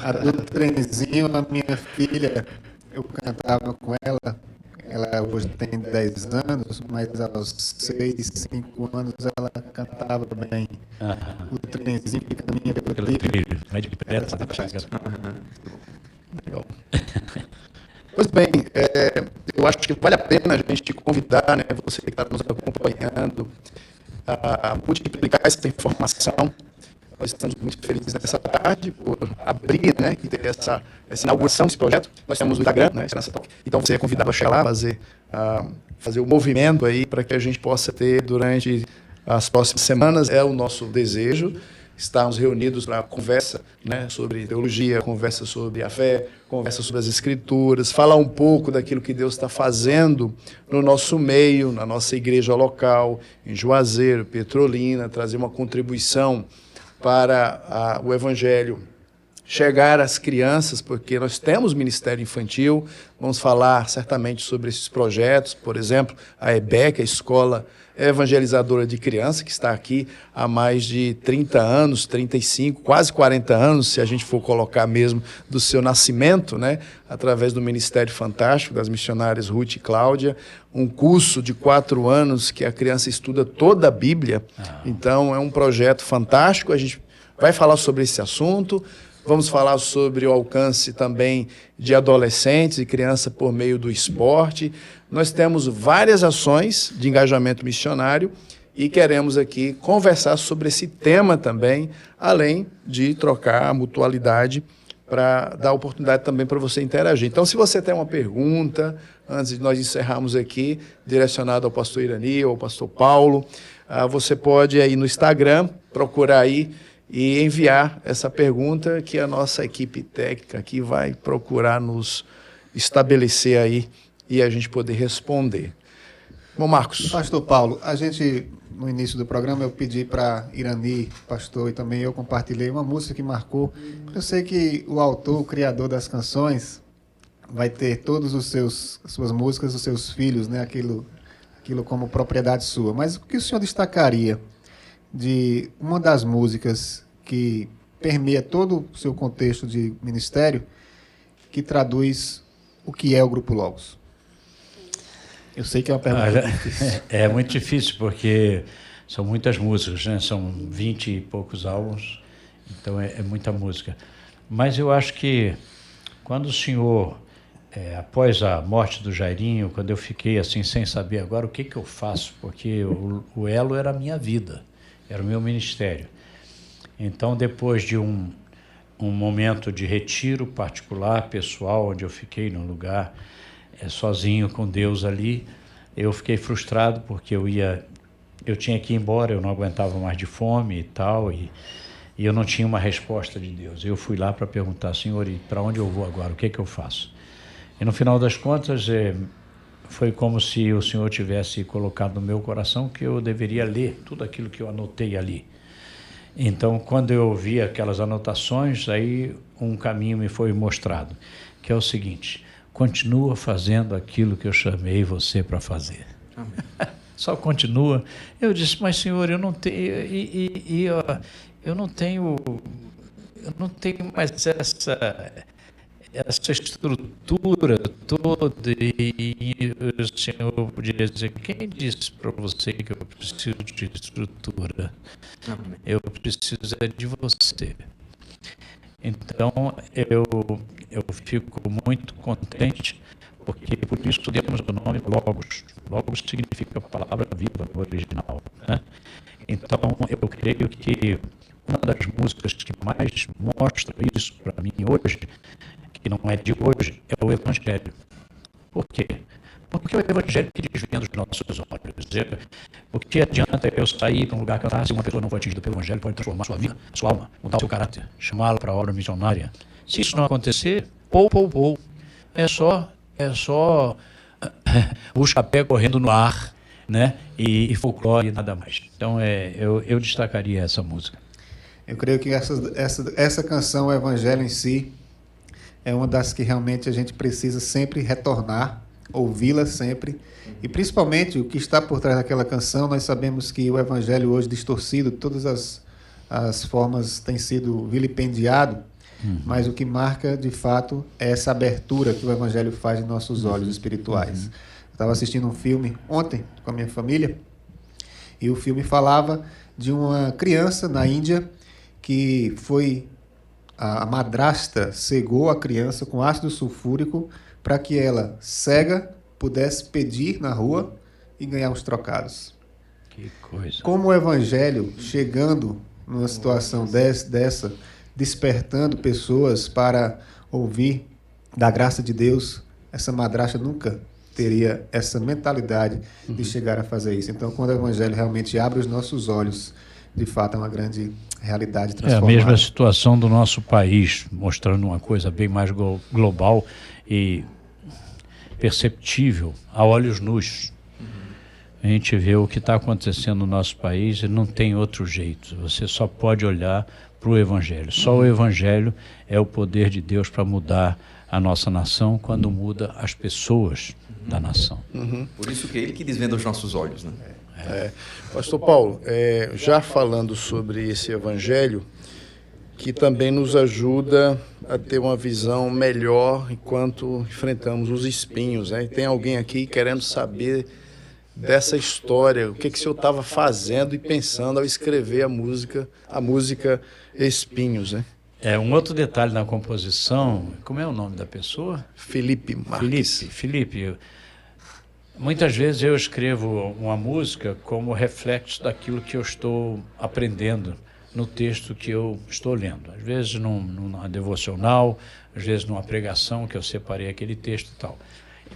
A do trenzinho, a minha filha, eu cantava com ela. Ela hoje tem 10 anos, mas aos 6, 5 anos ela cantava bem. O trenzinho que caminha pelo trilho. Mais depressa. Legal. Pois bem, eu acho que vale a pena a gente te convidar, né, você que está nos acompanhando, a multiplicar essa informação. Nós estamos muito felizes nessa tarde por abrir, né, e ter essa inauguração desse projeto. Nós temos o Instagram, né, Esperança Talk. Então você é convidado a chegar lá, fazer o movimento aí para que a gente possa ter durante as próximas semanas. É o nosso desejo estarmos reunidos para conversa, né, sobre teologia, conversa sobre a fé, conversa sobre as Escrituras, falar um pouco daquilo que Deus está fazendo no nosso meio, na nossa igreja local, em Juazeiro, Petrolina, trazer uma contribuição para o Evangelho chegar às crianças, porque nós temos Ministério Infantil, vamos falar certamente sobre esses projetos, por exemplo, a EBEC, a Escola Evangelizadora de Criança, que está aqui há mais de 30 anos, 35, quase 40 anos, se a gente for colocar mesmo do seu nascimento, né, através do Ministério Fantástico, das missionárias Ruth e Cláudia, um curso de 4 anos que a criança estuda toda a Bíblia. Então, é um projeto fantástico, a gente vai falar sobre esse assunto. Vamos falar sobre o alcance também de adolescentes e crianças por meio do esporte. Nós temos várias ações de engajamento missionário e queremos aqui conversar sobre esse tema também, além de trocar a mutualidade para dar oportunidade também para você interagir. Então, se você tem uma pergunta, antes de nós encerrarmos aqui, direcionada ao pastor Irani ou ao pastor Paulo, você pode aí no Instagram procurar aí e enviar essa pergunta que a nossa equipe técnica aqui vai procurar nos estabelecer aí e a gente poder responder. Bom, Marcos. Pastor Paulo, a gente, no início do programa, eu pedi para Irani, pastor, e também eu compartilhei uma música que marcou. Eu sei que o autor, o criador das canções, vai ter todos as suas músicas, os seus filhos, né? Aquilo como propriedade sua. Mas o que o senhor destacaria de uma das músicas que permeia todo o seu contexto de ministério, que traduz o que é o Grupo Logos? Eu sei que é uma pergunta difícil. É muito difícil, porque são muitas músicas, né? São 20 e poucos álbuns, então é muita música. Mas eu acho que quando o senhor, após a morte do Jairinho, quando eu fiquei assim sem saber agora o que eu faço, porque o Elo era a minha vida, era o meu ministério. Então, depois de um momento de retiro particular, pessoal, onde eu fiquei num lugar sozinho com Deus ali, eu fiquei frustrado porque eu tinha que ir embora, eu não aguentava mais de fome e tal, e eu não tinha uma resposta de Deus. Eu fui lá para perguntar: Senhor, e para onde eu vou agora? O que eu faço? E no final das contas, foi como se o Senhor tivesse colocado no meu coração que eu deveria ler tudo aquilo que eu anotei ali. Então, quando eu vi aquelas anotações, aí um caminho me foi mostrado, que é o seguinte: continua fazendo aquilo que eu chamei você para fazer. Amém. Só continua. Eu disse: mas Senhor, eu não tenho, eu não tenho mais essa estrutura toda, e o Senhor podia dizer: quem disse para você que eu preciso de estrutura? Amém. Eu preciso de você. Então, eu fico muito contente, porque por isso demos o nome Logos. Logos significa palavra viva no original, né? Então, eu creio que uma das músicas que mais mostra isso para mim hoje, que não é de hoje, é o Evangelho. Por quê? Porque é o Evangelho que desvenda os nossos olhos. O que adianta eu sair para um lugar cantar, se uma pessoa não for atingida pelo Evangelho, pode transformar sua vida, sua alma, mudar o seu caráter, chamá-la para a obra missionária. Se isso não acontecer, é só o chapéu correndo no ar, né? E folclore e nada mais. Então, eu destacaria essa música. Eu creio que essa canção, o Evangelho em si, é uma das que realmente a gente precisa sempre retornar, ouvi-la sempre. E principalmente o que está por trás daquela canção, nós sabemos que o Evangelho hoje distorcido, todas as formas têm sido vilipendiado, mas o que marca de fato é essa abertura que o Evangelho faz em nossos olhos espirituais. Eu estava assistindo um filme ontem com a minha família, e o filme falava de uma criança na Índia que a madrasta cegou a criança com ácido sulfúrico para que ela, cega, pudesse pedir na rua e ganhar uns trocados. Que coisa. Como o Evangelho, chegando numa situação dessa, despertando pessoas para ouvir da graça de Deus, essa madrasta nunca teria essa mentalidade de chegar a fazer isso. Então, quando o Evangelho realmente abre os nossos olhos, de fato é uma grande realidade transformada. É a mesma situação do nosso país, mostrando uma coisa bem mais global e perceptível a olhos nus. a gente vê o que está acontecendo no nosso país e não tem outro jeito. Você só pode olhar para o Evangelho. Só o Evangelho é o poder de Deus para mudar a nossa nação quando muda as pessoas da nação. Por isso que é ele que desvenda os nossos olhos, né? Pastor Paulo, já falando sobre esse evangelho, que também nos ajuda a ter uma visão melhor enquanto enfrentamos os espinhos, né? E tem alguém aqui querendo saber dessa história, o que o senhor estava fazendo e pensando ao escrever a música Espinhos, né? Um outro detalhe na composição, como é o nome da pessoa? Felipe Marques. Felipe. Muitas vezes eu escrevo uma música como reflexo daquilo que eu estou aprendendo no texto que eu estou lendo. Às vezes numa devocional, às vezes numa pregação que eu separei aquele texto e tal.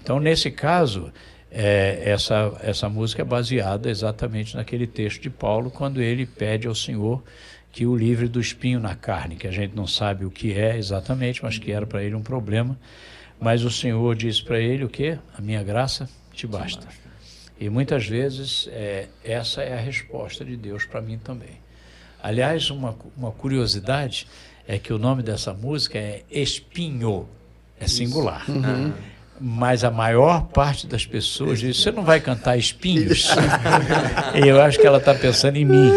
Então, nesse caso, essa música é baseada exatamente naquele texto de Paulo, quando ele pede ao Senhor que o livre do espinho na carne, que a gente não sabe o que é exatamente, mas que era para ele um problema. Mas o Senhor disse para ele o quê? A minha graça te basta. E muitas vezes essa é a resposta de Deus para mim também. Aliás, uma curiosidade é que o nome dessa música é Espinho, é singular. Mas a maior parte das pessoas diz, você não vai cantar espinhos? E eu acho que ela está pensando em mim,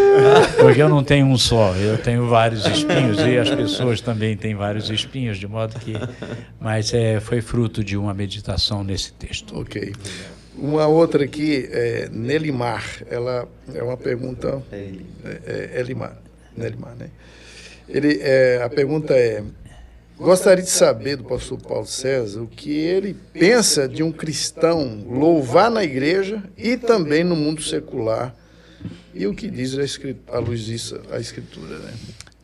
porque eu não tenho um só, eu tenho vários espinhos, e as pessoas também têm vários espinhos, de modo que... Mas foi fruto de uma meditação nesse texto. Ok. Uma outra aqui, Nelimar, ela é uma pergunta... Nelimar, né? A pergunta é... Gostaria de saber do pastor Paulo César o que ele pensa de um cristão louvar na igreja e também no mundo secular, e o que diz à luz disso a Escritura, né?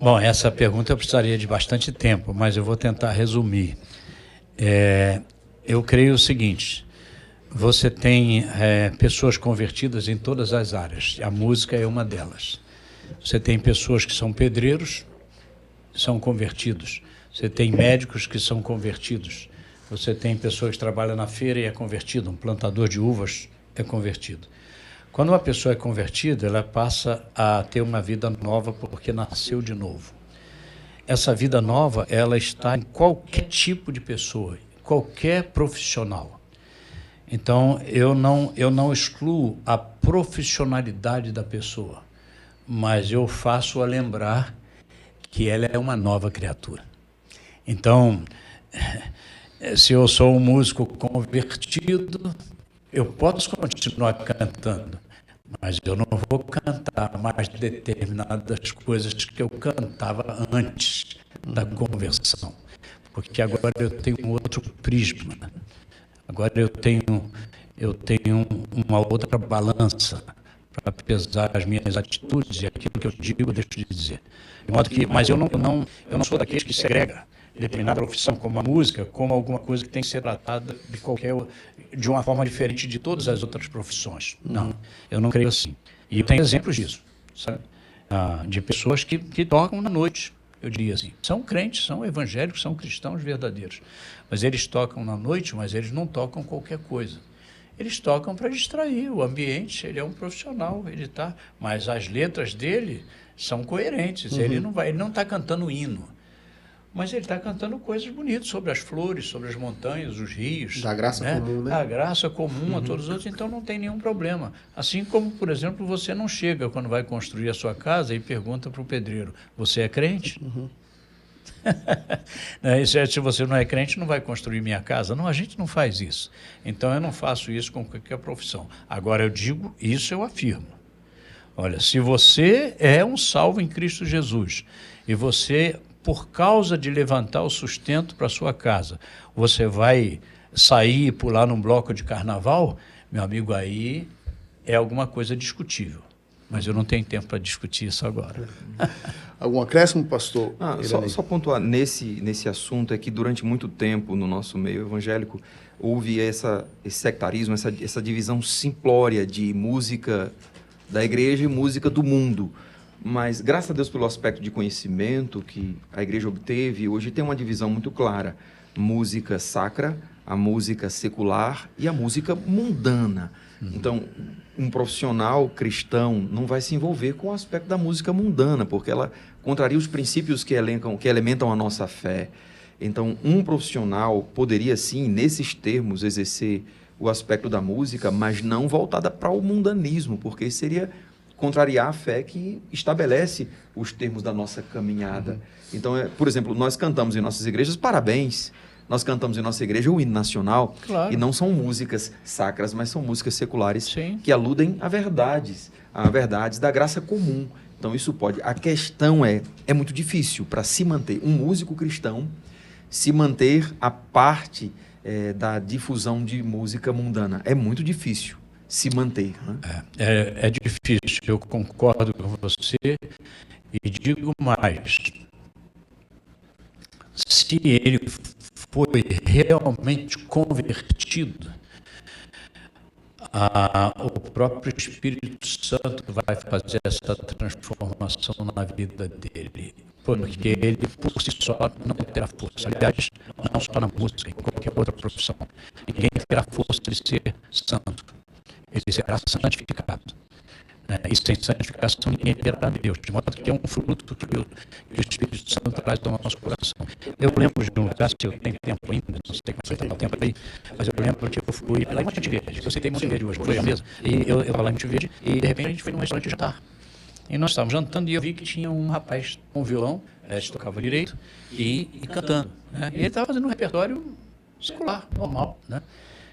Bom, essa pergunta eu precisaria de bastante tempo, mas eu vou tentar resumir. Eu creio o seguinte: você tem pessoas convertidas em todas as áreas, a música é uma delas. Você tem pessoas que são pedreiros, são convertidos. Você tem médicos que são convertidos. Você tem pessoas que trabalham na feira e é convertido. Um plantador de uvas é convertido. Quando uma pessoa é convertida, ela passa a ter uma vida nova porque nasceu de novo. Essa vida nova, ela está em qualquer tipo de pessoa, qualquer profissional. Então, eu não excluo a profissionalidade da pessoa, mas eu faço-a lembrar que ela é uma nova criatura. Então, se eu sou um músico convertido, eu posso continuar cantando, mas eu não vou cantar mais determinadas coisas que eu cantava antes da conversão, porque agora eu tenho um outro prisma, agora eu tenho uma outra balança para pesar as minhas atitudes e aquilo que eu digo eu deixo de dizer. De modo que, mas eu não sou daqueles que segrega determinada profissão como a música, como alguma coisa que tem que ser tratada de uma forma diferente de todas as outras profissões. Não, eu não creio assim. E eu tenho exemplos disso, sabe? De pessoas que tocam na noite, eu diria assim. São crentes, são evangélicos, são cristãos verdadeiros. Mas eles tocam na noite, mas eles não tocam qualquer coisa. Eles tocam para distrair o ambiente, ele é um profissional, mas as letras dele são coerentes, ele não está cantando hino. Mas ele está cantando coisas bonitas sobre as flores, sobre as montanhas, os rios. Da graça comum, né? A graça comum a todos os outros, então não tem nenhum problema. Assim como, por exemplo, você não chega quando vai construir a sua casa e pergunta para o pedreiro, você é crente? Se você não é crente, não vai construir minha casa. Não, a gente não faz isso. Então eu não faço isso com qualquer profissão. Agora eu digo, isso eu afirmo. Olha, se você é um salvo em Cristo Jesus e você, por causa de levantar o sustento para sua casa, você vai sair e pular num bloco de carnaval, meu amigo, aí é alguma coisa discutível. Mas eu não tenho tempo para discutir isso agora. Algum acréscimo, pastor? Só pontuar nesse assunto é que durante muito tempo no nosso meio evangélico houve esse sectarismo, essa divisão simplória de música da igreja e música do mundo. Mas, graças a Deus pelo aspecto de conhecimento que a igreja obteve, hoje tem uma divisão muito clara. Música sacra, a música secular e a música mundana. Então, um profissional cristão não vai se envolver com o aspecto da música mundana, porque ela contraria os princípios que elementam a nossa fé. Então, um profissional poderia, sim, nesses termos, exercer o aspecto da música, mas não voltada para o mundanismo, porque seria contrariar a fé que estabelece os termos da nossa caminhada. Então, por exemplo, nós cantamos em nossas igrejas parabéns, nós cantamos em nossa igreja o hino nacional, Claro. e não são músicas sacras, mas são músicas seculares. Sim. Que aludem a verdades da graça comum. Então, isso pode... A questão é muito difícil para se manter um músico cristão, se manter a parte da difusão de música mundana. É muito difícil se manter. Né? É difícil, eu concordo com você e digo mais. Se ele foi realmente convertido, o próprio Espírito Santo vai fazer essa transformação na vida dele, porque ele por si só não terá força. Aliás, não só na música, em qualquer outra profissão. Ninguém terá força de ser santo. Ele será santificado. E sem santificação ninguém terá Deus, de modo que é um fruto que o Espírito Santo traz ao nosso coração. Eu lembro de um lugar, se eu tenho tempo ainda, não sei como vai estar o tempo aí, mas eu lembro que eu fui lá em Monte Verde, eu citei Monte Verde hoje, foi a mesa, e eu estava lá em Monte Verde, e de repente a gente foi num restaurante de jantar. E nós estávamos jantando e eu vi que tinha um rapaz com violão, tocava direito, e cantando. Né? E ele estava fazendo um repertório secular, normal, né?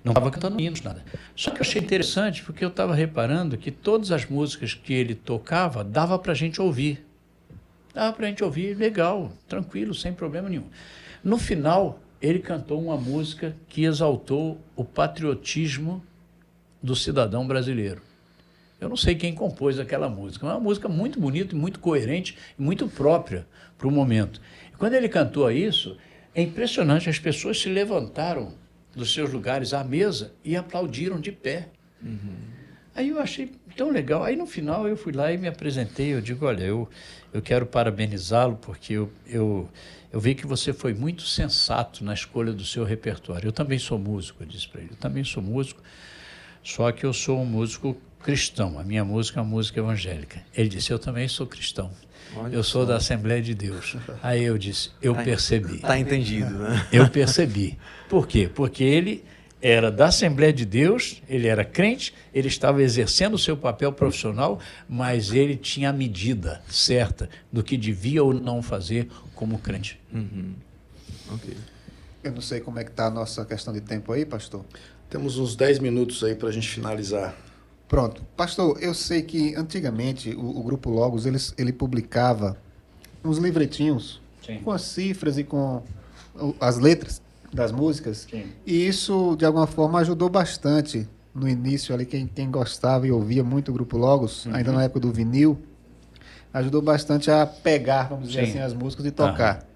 Não estava cantando hinos, nada. Só que eu achei interessante porque eu estava reparando que todas as músicas que ele tocava dava para a gente ouvir. Dava para a gente ouvir legal, tranquilo, sem problema nenhum. No final, ele cantou uma música que exaltou o patriotismo do cidadão brasileiro. Eu não sei quem compôs aquela música, mas é uma música muito bonita, muito coerente e muito própria para o momento. E quando ele cantou isso, é impressionante, as pessoas se levantaram dos seus lugares à mesa e aplaudiram de pé. Aí eu achei tão legal. Aí no final eu fui lá e me apresentei. Eu digo, olha, eu quero parabenizá-lo porque eu vi que você foi muito sensato na escolha do seu repertório. Eu também sou músico, eu disse para ele. Eu também sou músico, só que eu sou um músico cristão. A minha música é uma música evangélica. Ele disse, eu também sou cristão. Olha eu sou só. da Assembleia de Deus. Aí eu disse, eu percebi. Está entendido, né? Eu percebi. Por quê? Porque ele era da Assembleia de Deus, ele era crente, ele estava exercendo o seu papel profissional, mas ele tinha a medida certa do que devia ou não fazer como crente. Ok. Eu não sei como é que está a nossa questão de tempo aí, pastor. Temos uns 10 minutos aí para a gente finalizar. Pronto. Pastor, eu sei que antigamente o Grupo Logos, ele publicava uns livretinhos Sim. com as cifras e com as letras das músicas. Sim. E isso, de alguma forma, ajudou bastante no início ali, quem gostava e ouvia muito o Grupo Logos, ainda na época do vinil, ajudou bastante a pegar, vamos dizer Sim. assim, as músicas e tocar.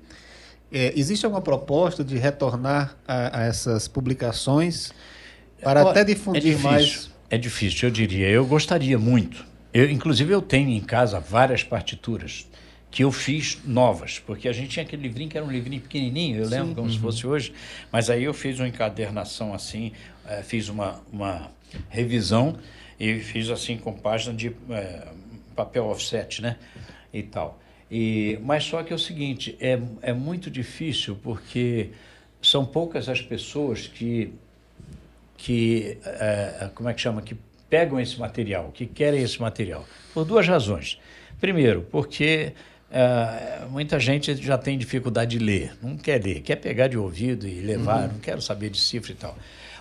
Existe alguma proposta de retornar a essas publicações para Olha, até difundir mais? É difícil, eu diria. Eu gostaria muito. Inclusive, eu tenho em casa várias partituras que eu fiz novas, porque a gente tinha aquele livrinho que era um livrinho pequenininho, eu lembro como se fosse hoje, mas aí eu fiz uma encadernação assim, fiz uma revisão e fiz assim com página de papel offset, né, e tal. Mas só que é o seguinte, é muito difícil porque são poucas as pessoas que como é que chama, que pegam esse material, que querem esse material, por duas razões. Primeiro, porque muita gente já tem dificuldade de ler, não quer ler, quer pegar de ouvido e levar, não quero saber de cifra e tal.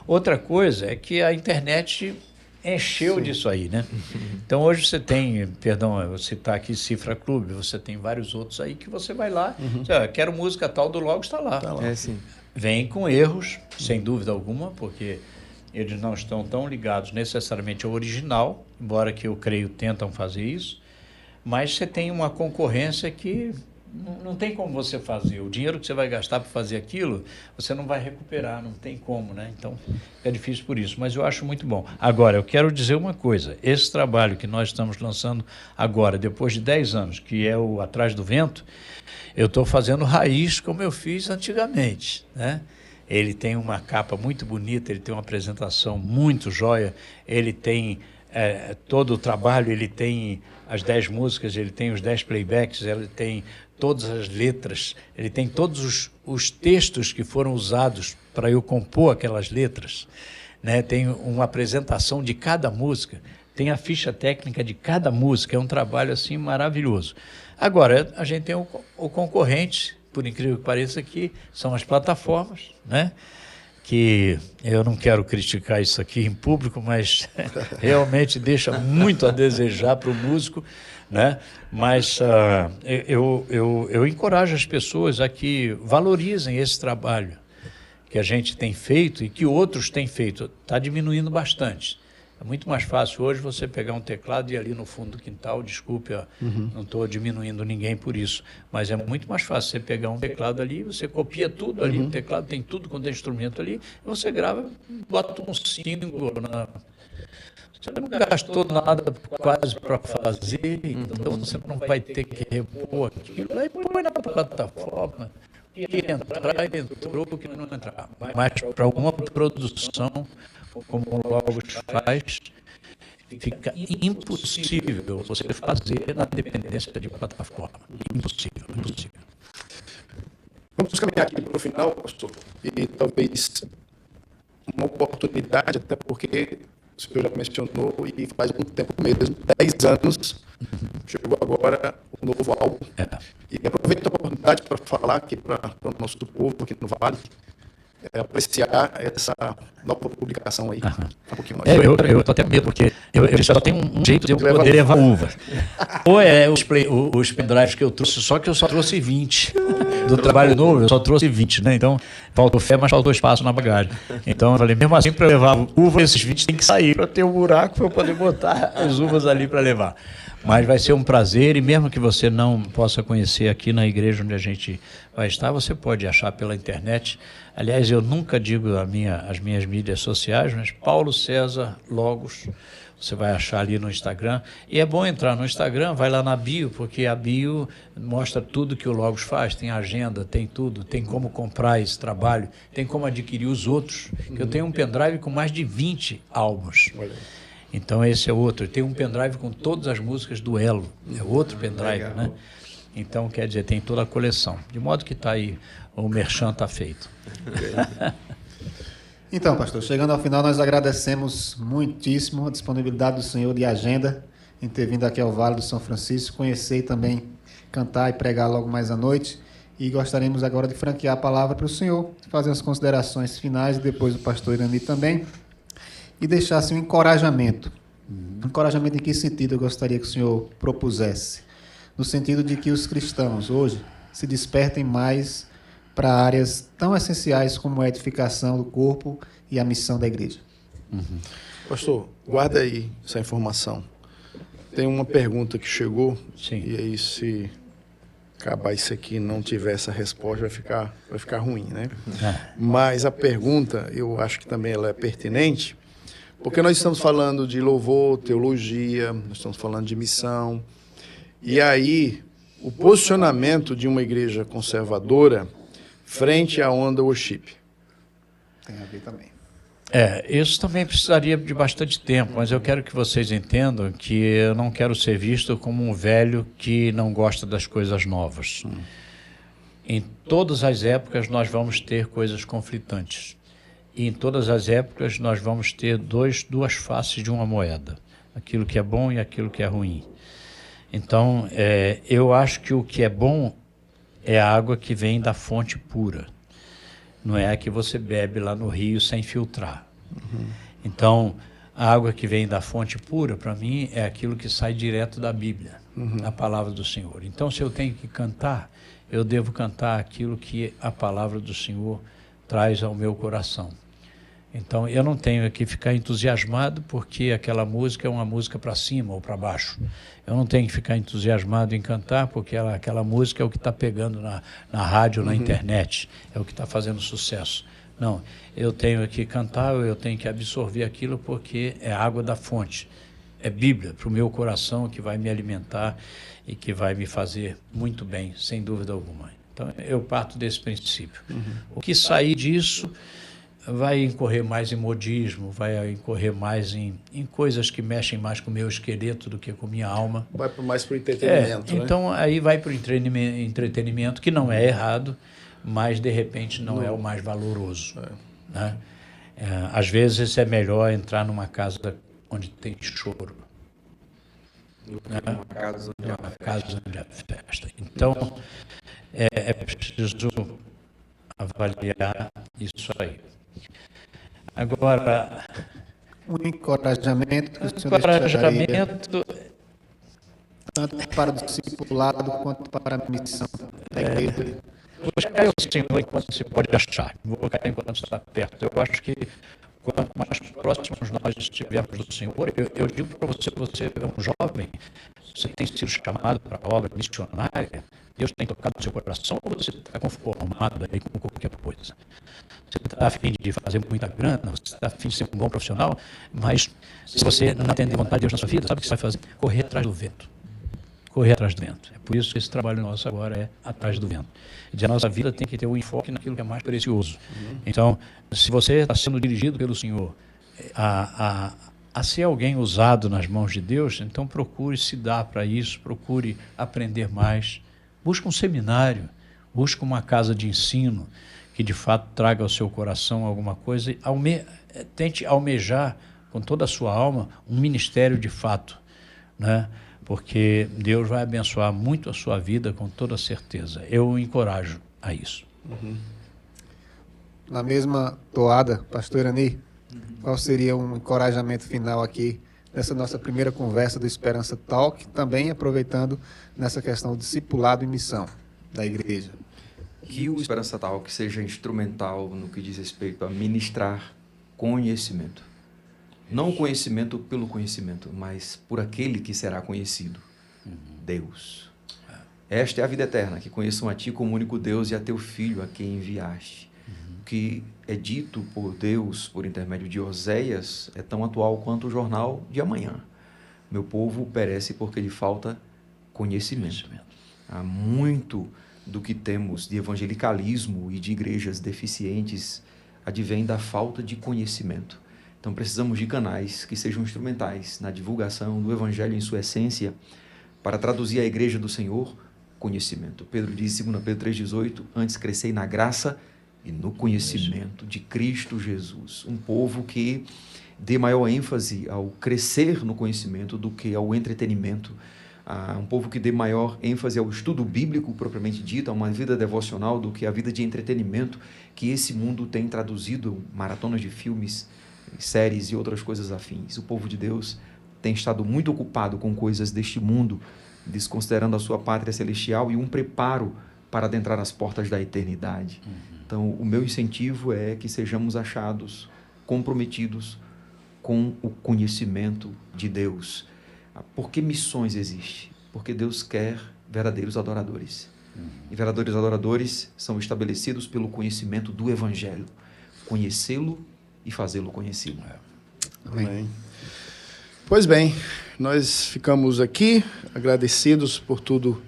Outra coisa é que a internet encheu disso aí, né? Então hoje você tem, perdão, eu vou citar aqui Cifra Clube, você tem vários outros aí que você vai lá, quero música tal do Logos, está lá. Sim. Vem com erros, sem dúvida alguma, porque eles não estão tão ligados necessariamente ao original, embora que eu creio tentam fazer isso, mas você tem uma concorrência que não tem como você fazer. O dinheiro que você vai gastar para fazer aquilo, você não vai recuperar, não tem como, né? Então, é difícil por isso, mas eu acho muito bom. Agora, eu quero dizer uma coisa, esse trabalho que nós estamos lançando agora, depois de 10 anos, que é o Atrás do Vento, eu estou fazendo raiz como eu fiz antigamente, né? ele tem uma capa muito bonita, ele tem uma apresentação muito jóia, ele tem todo o trabalho, ele tem as 10 músicas, ele tem os 10 playbacks, ele tem todas as letras, ele tem todos os textos que foram usados para eu compor aquelas letras, né? Tem uma apresentação de cada música, tem a ficha técnica de cada música, é um trabalho assim maravilhoso. Agora, a gente tem o concorrente, por incrível que pareça, que são as plataformas, né? Que eu não quero criticar isso aqui em público, mas realmente deixa muito a desejar para o músico, né? Mas eu encorajo as pessoas a que valorizem esse trabalho que a gente tem feito e que outros têm feito. Está diminuindo bastante. É muito mais fácil hoje você pegar um teclado e ir ali no fundo do quintal, desculpe, não estou diminuindo ninguém por isso, mas é muito mais fácil você pegar um teclado ali, você copia tudo ali, o teclado tem tudo quanto é instrumento ali, e você grava, bota um símbolo, você não gastou nada quase para fazer, então você não vai ter que repor aquilo, aí põe na plataforma, que entrar, entrou, que não entrar, mas para alguma produção, como o Logos faz, fica impossível você fazer na dependência de plataforma. Impossível, impossível. Vamos caminhar aqui para o final, pastor, e talvez uma oportunidade, até porque o senhor já mencionou, e faz muito tempo mesmo, 10 anos, chegou agora o novo álbum. E aproveito a oportunidade para falar aqui para o nosso povo aqui no Vale, apreciar essa nova publicação aí. Um pouquinho mais. Eu tô até medo, porque eu só tenho um jeito de eu poder levar uva. Ou é os pendrives que eu trouxe, só que eu só trouxe 20. Do trabalho novo, eu só trouxe 20, né? Então, faltou fé, mas faltou espaço na bagagem. Então, eu falei, mesmo assim, para levar uva, esses 20 tem que sair para ter um buraco para eu poder botar as uvas ali para levar. Mas vai ser um prazer, e mesmo que você não possa conhecer aqui na igreja onde a gente vai estar, você pode achar pela internet. Aliás, eu nunca digo as minhas mídias sociais, mas Paulo César Logos, você vai achar ali no Instagram. E é bom entrar no Instagram, vai lá na bio, porque a bio mostra tudo que o Logos faz, tem agenda, tem tudo, tem como comprar esse trabalho, tem como adquirir os outros. Eu tenho um pendrive com mais de 20 álbuns. Então esse é outro. Tem um pendrive com todas as músicas do Elo. É outro pendrive, né? Então, quer dizer, tem toda a coleção. De modo que está aí, o merchan está feito. Então, pastor, chegando ao final, nós agradecemos muitíssimo a disponibilidade do senhor de agenda em ter vindo aqui ao Vale do São Francisco, conhecer e também cantar e pregar logo mais à noite. E gostaríamos agora de franquear a palavra para o senhor, fazer as considerações finais, e depois o pastor Irani também, e deixar assim, um encorajamento. Encorajamento em que sentido eu gostaria que o senhor propusesse? No sentido de que os cristãos hoje se despertem mais para áreas tão essenciais como a edificação do corpo e a missão da igreja. Pastor, guarda aí essa informação. Tem uma pergunta que chegou. Sim. E aí, se acabar isso aqui e não tiver essa resposta, vai ficar ruim, né? Mas a pergunta, eu acho que também ela é pertinente, porque nós estamos falando de louvor, teologia, nós estamos falando de missão. E aí, o posicionamento de uma igreja conservadora frente à onda worship. Tem a ver também. Isso também precisaria de bastante tempo, mas eu quero que vocês entendam que eu não quero ser visto como um velho que não gosta das coisas novas. Em todas as épocas nós vamos ter coisas conflitantes. E em todas as épocas nós vamos ter duas faces de uma moeda. Aquilo que é bom e aquilo que é ruim. Então, eu acho que o que é bom é a água que vem da fonte pura. Não é a que você bebe lá no rio sem filtrar. Então, a água que vem da fonte pura, para mim, é aquilo que sai direto da Bíblia, a palavra do Senhor. Então, se eu tenho que cantar, eu devo cantar aquilo que a palavra do Senhor traz ao meu coração. Então, eu não tenho que ficar entusiasmado porque aquela música é uma música para cima ou para baixo. Eu não tenho que ficar entusiasmado em cantar porque aquela música é o que está pegando na rádio, na internet, é o que está fazendo sucesso. Não, eu tenho que cantar, eu tenho que absorver aquilo porque é água da fonte. É Bíblia para o meu coração que vai me alimentar e que vai me fazer muito bem, sem dúvida alguma. Então, eu parto desse princípio. O que sair disso vai incorrer mais em modismo, vai incorrer mais em coisas que mexem mais com o meu esqueleto do que com a minha alma. Vai mais para o entretenimento, né? Então, aí vai para o entretenimento, que não é errado, mas, de repente, não é o mais valoroso. Né? Às vezes, é melhor entrar numa casa onde tem choro. Uma casa onde Uma casa onde há festa. Então, é preciso avaliar isso aí. Agora, Um encorajamento que o senhor deixaria, tanto para o discipulado quanto para a missão da igreja. buscar o Senhor enquanto se pode achar, invocar enquanto está perto. Eu acho que quanto mais próximos nós estivermos do Senhor, eu digo para você, você é um jovem, você tem sido chamado para a obra missionária, Deus tem tocado no seu coração, ou você está conformado aí com qualquer coisa? Você está a fim de fazer muita grana, você está a fim de ser um bom profissional, mas se você não atender a vontade de Deus na sua vida, sabe o que você vai fazer? Correr atrás do vento. Correr atrás do vento. É por isso que esse trabalho nosso agora é atrás do vento. E a nossa vida tem que ter um enfoque naquilo que é mais precioso. Então, se você está sendo dirigido pelo Senhor a ser alguém usado nas mãos de Deus, então procure se dar para isso, procure aprender mais. Busque um seminário, busque uma casa de ensino que de fato traga ao seu coração alguma coisa e tente almejar com toda a sua alma um ministério de fato, né? Porque Deus vai abençoar muito a sua vida com toda certeza. Eu o encorajo a isso. Na mesma toada, pastor Irani, qual seria um encorajamento final aqui nessa nossa primeira conversa do Esperança Talk, também aproveitando nessa questão do discipulado e missão da igreja? Que o Esperança Talk seja instrumental no que diz respeito a ministrar conhecimento. Não o conhecimento pelo conhecimento, mas por aquele que será conhecido, Deus. Esta é a vida eterna, que conheçam a Ti como único Deus e a Teu Filho, a quem enviaste. O que é dito por Deus, por intermédio de Oséias, é tão atual quanto o jornal de amanhã. Meu povo perece porque lhe falta conhecimento. Há muito do que temos de evangelicalismo e de igrejas deficientes advém da falta de conhecimento. Então precisamos de canais que sejam instrumentais na divulgação do Evangelho em sua essência para traduzir à igreja do Senhor conhecimento. Pedro diz, 2 Pedro 3,18, antes crescei na graça e no conhecimento de Cristo Jesus. Um povo que dê maior ênfase ao crescer no conhecimento do que ao entretenimento. Um povo que dê maior ênfase ao estudo bíblico propriamente dito, a uma vida devocional do que a vida de entretenimento que esse mundo tem traduzido, maratonas de filmes, séries e outras coisas afins. O povo de Deus tem estado muito ocupado com coisas deste mundo, desconsiderando a sua pátria celestial e um preparo para adentrar as portas da eternidade. Então, o meu incentivo é que sejamos achados comprometidos com o conhecimento de Deus. Por que missões existem? Porque Deus quer verdadeiros adoradores. E verdadeiros adoradores são estabelecidos pelo conhecimento do Evangelho. Conhecê-lo e fazê-lo conhecido. Amém. Pois bem, nós ficamos aqui agradecidos por tudo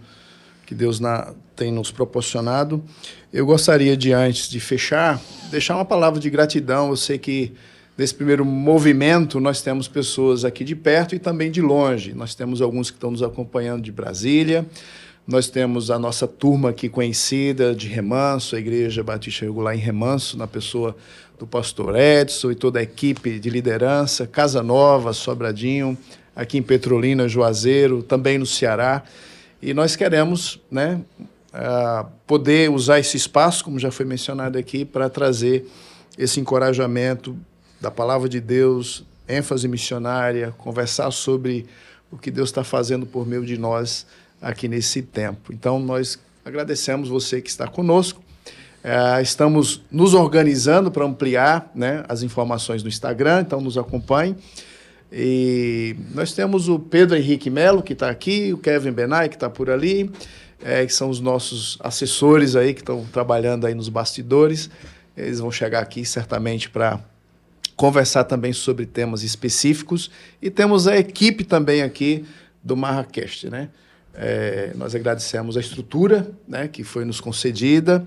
que Deus tem nos proporcionado. Eu gostaria de, antes de fechar, deixar uma palavra de gratidão. Eu sei que nesse primeiro movimento nós temos pessoas aqui de perto e também de longe. Nós temos alguns que estão nos acompanhando de Brasília. Nós temos a nossa turma aqui conhecida de Remanso, a Igreja Batista Regular em Remanso, na pessoa do pastor Edson e toda a equipe de liderança, Casa Nova, Sobradinho, aqui em Petrolina, Juazeiro, também no Ceará. E nós queremos, né, poder usar esse espaço, como já foi mencionado aqui, para trazer esse encorajamento da palavra de Deus, ênfase missionária, conversar sobre o que Deus está fazendo por meio de nós aqui nesse tempo. Então, nós agradecemos você que está conosco. Estamos nos organizando para ampliar, né, as informações no Instagram, então nos acompanhe. E nós temos o Pedro Henrique Melo, que está aqui, o Kevin Benay, que está por ali, que são os nossos assessores aí, que estão trabalhando aí nos bastidores. Eles vão chegar aqui certamente para conversar também sobre temas específicos. E temos a equipe também aqui do Marracast, né? Nós agradecemos a estrutura, né, que foi nos concedida,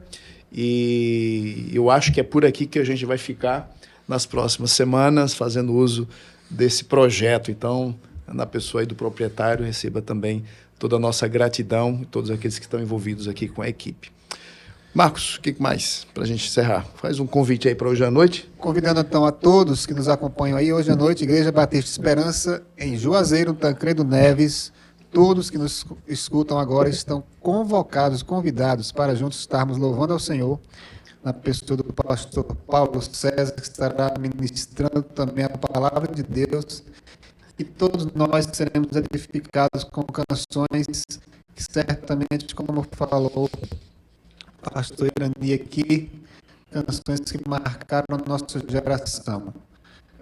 e eu acho que é por aqui que a gente vai ficar nas próximas semanas, fazendo uso desse projeto. Então, na pessoa aí do proprietário, receba também toda a nossa gratidão e todos aqueles que estão envolvidos aqui com a equipe. Marcos, o que mais para a gente encerrar? Faz um convite aí para hoje à noite. Convidando então a todos que nos acompanham aí hoje à noite, Igreja Batista Esperança, em Juazeiro, Tancredo Neves. Todos que nos escutam agora estão convocados, convidados para juntos estarmos louvando ao Senhor, na pessoa do pastor Paulo César, que estará ministrando também a palavra de Deus. E todos nós seremos edificados com canções que certamente, como falou o pastor Irani aqui, canções que marcaram a nossa geração.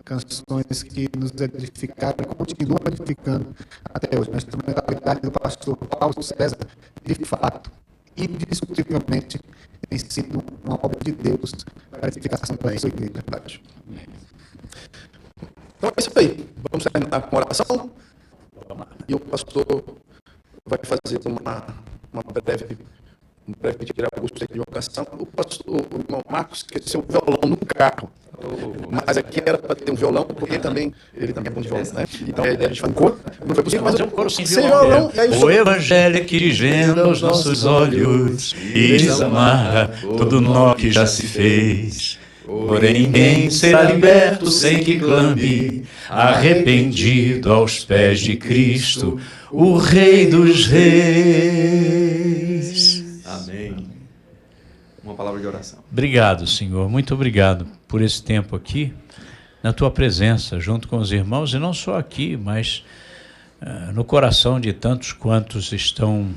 Canções que nos edificaram e continuam edificando até hoje. A instrumentalidade do pastor Paulo César, de fato, indiscutivelmente, tem sido uma obra de Deus para a edificação da sua igreja. Então é isso aí. Vamos terminar com oração. E o pastor vai fazer uma breve tirar o gosto de uma canção. O irmão Marcos esqueceu o violão no carro. Mas aqui era para ter um violão, porque ele também é bom de violão, né? Então a gente faz um coro, não foi possível fazer um coro sem violão. O Evangelho é que dirigendo aos nossos olhos e desamarra todo nó que já se fez. Porém ninguém será liberto sem que clame, arrependido aos pés de Cristo, o Rei dos Reis. Amém. Uma palavra de oração. Obrigado, Senhor. Muito obrigado por esse tempo aqui, na Tua presença, junto com os irmãos, e não só aqui, mas no coração de tantos quantos estão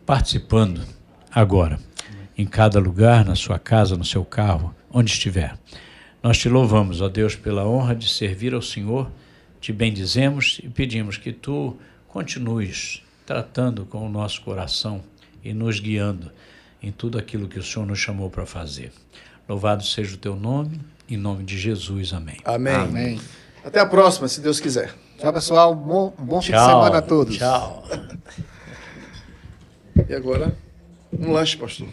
participando agora, em cada lugar, na sua casa, no seu carro, onde estiver. Nós te louvamos, ó Deus, pela honra de servir ao Senhor, te bendizemos e pedimos que Tu continues tratando com o nosso coração e nos guiando em tudo aquilo que o Senhor nos chamou para fazer. Louvado seja o Teu nome, em nome de Jesus, amém. Amém. Amém. Até a próxima, se Deus quiser. Tchau, pessoal. Um bom fim de semana a todos. Tchau. E agora, um lanche, pastor.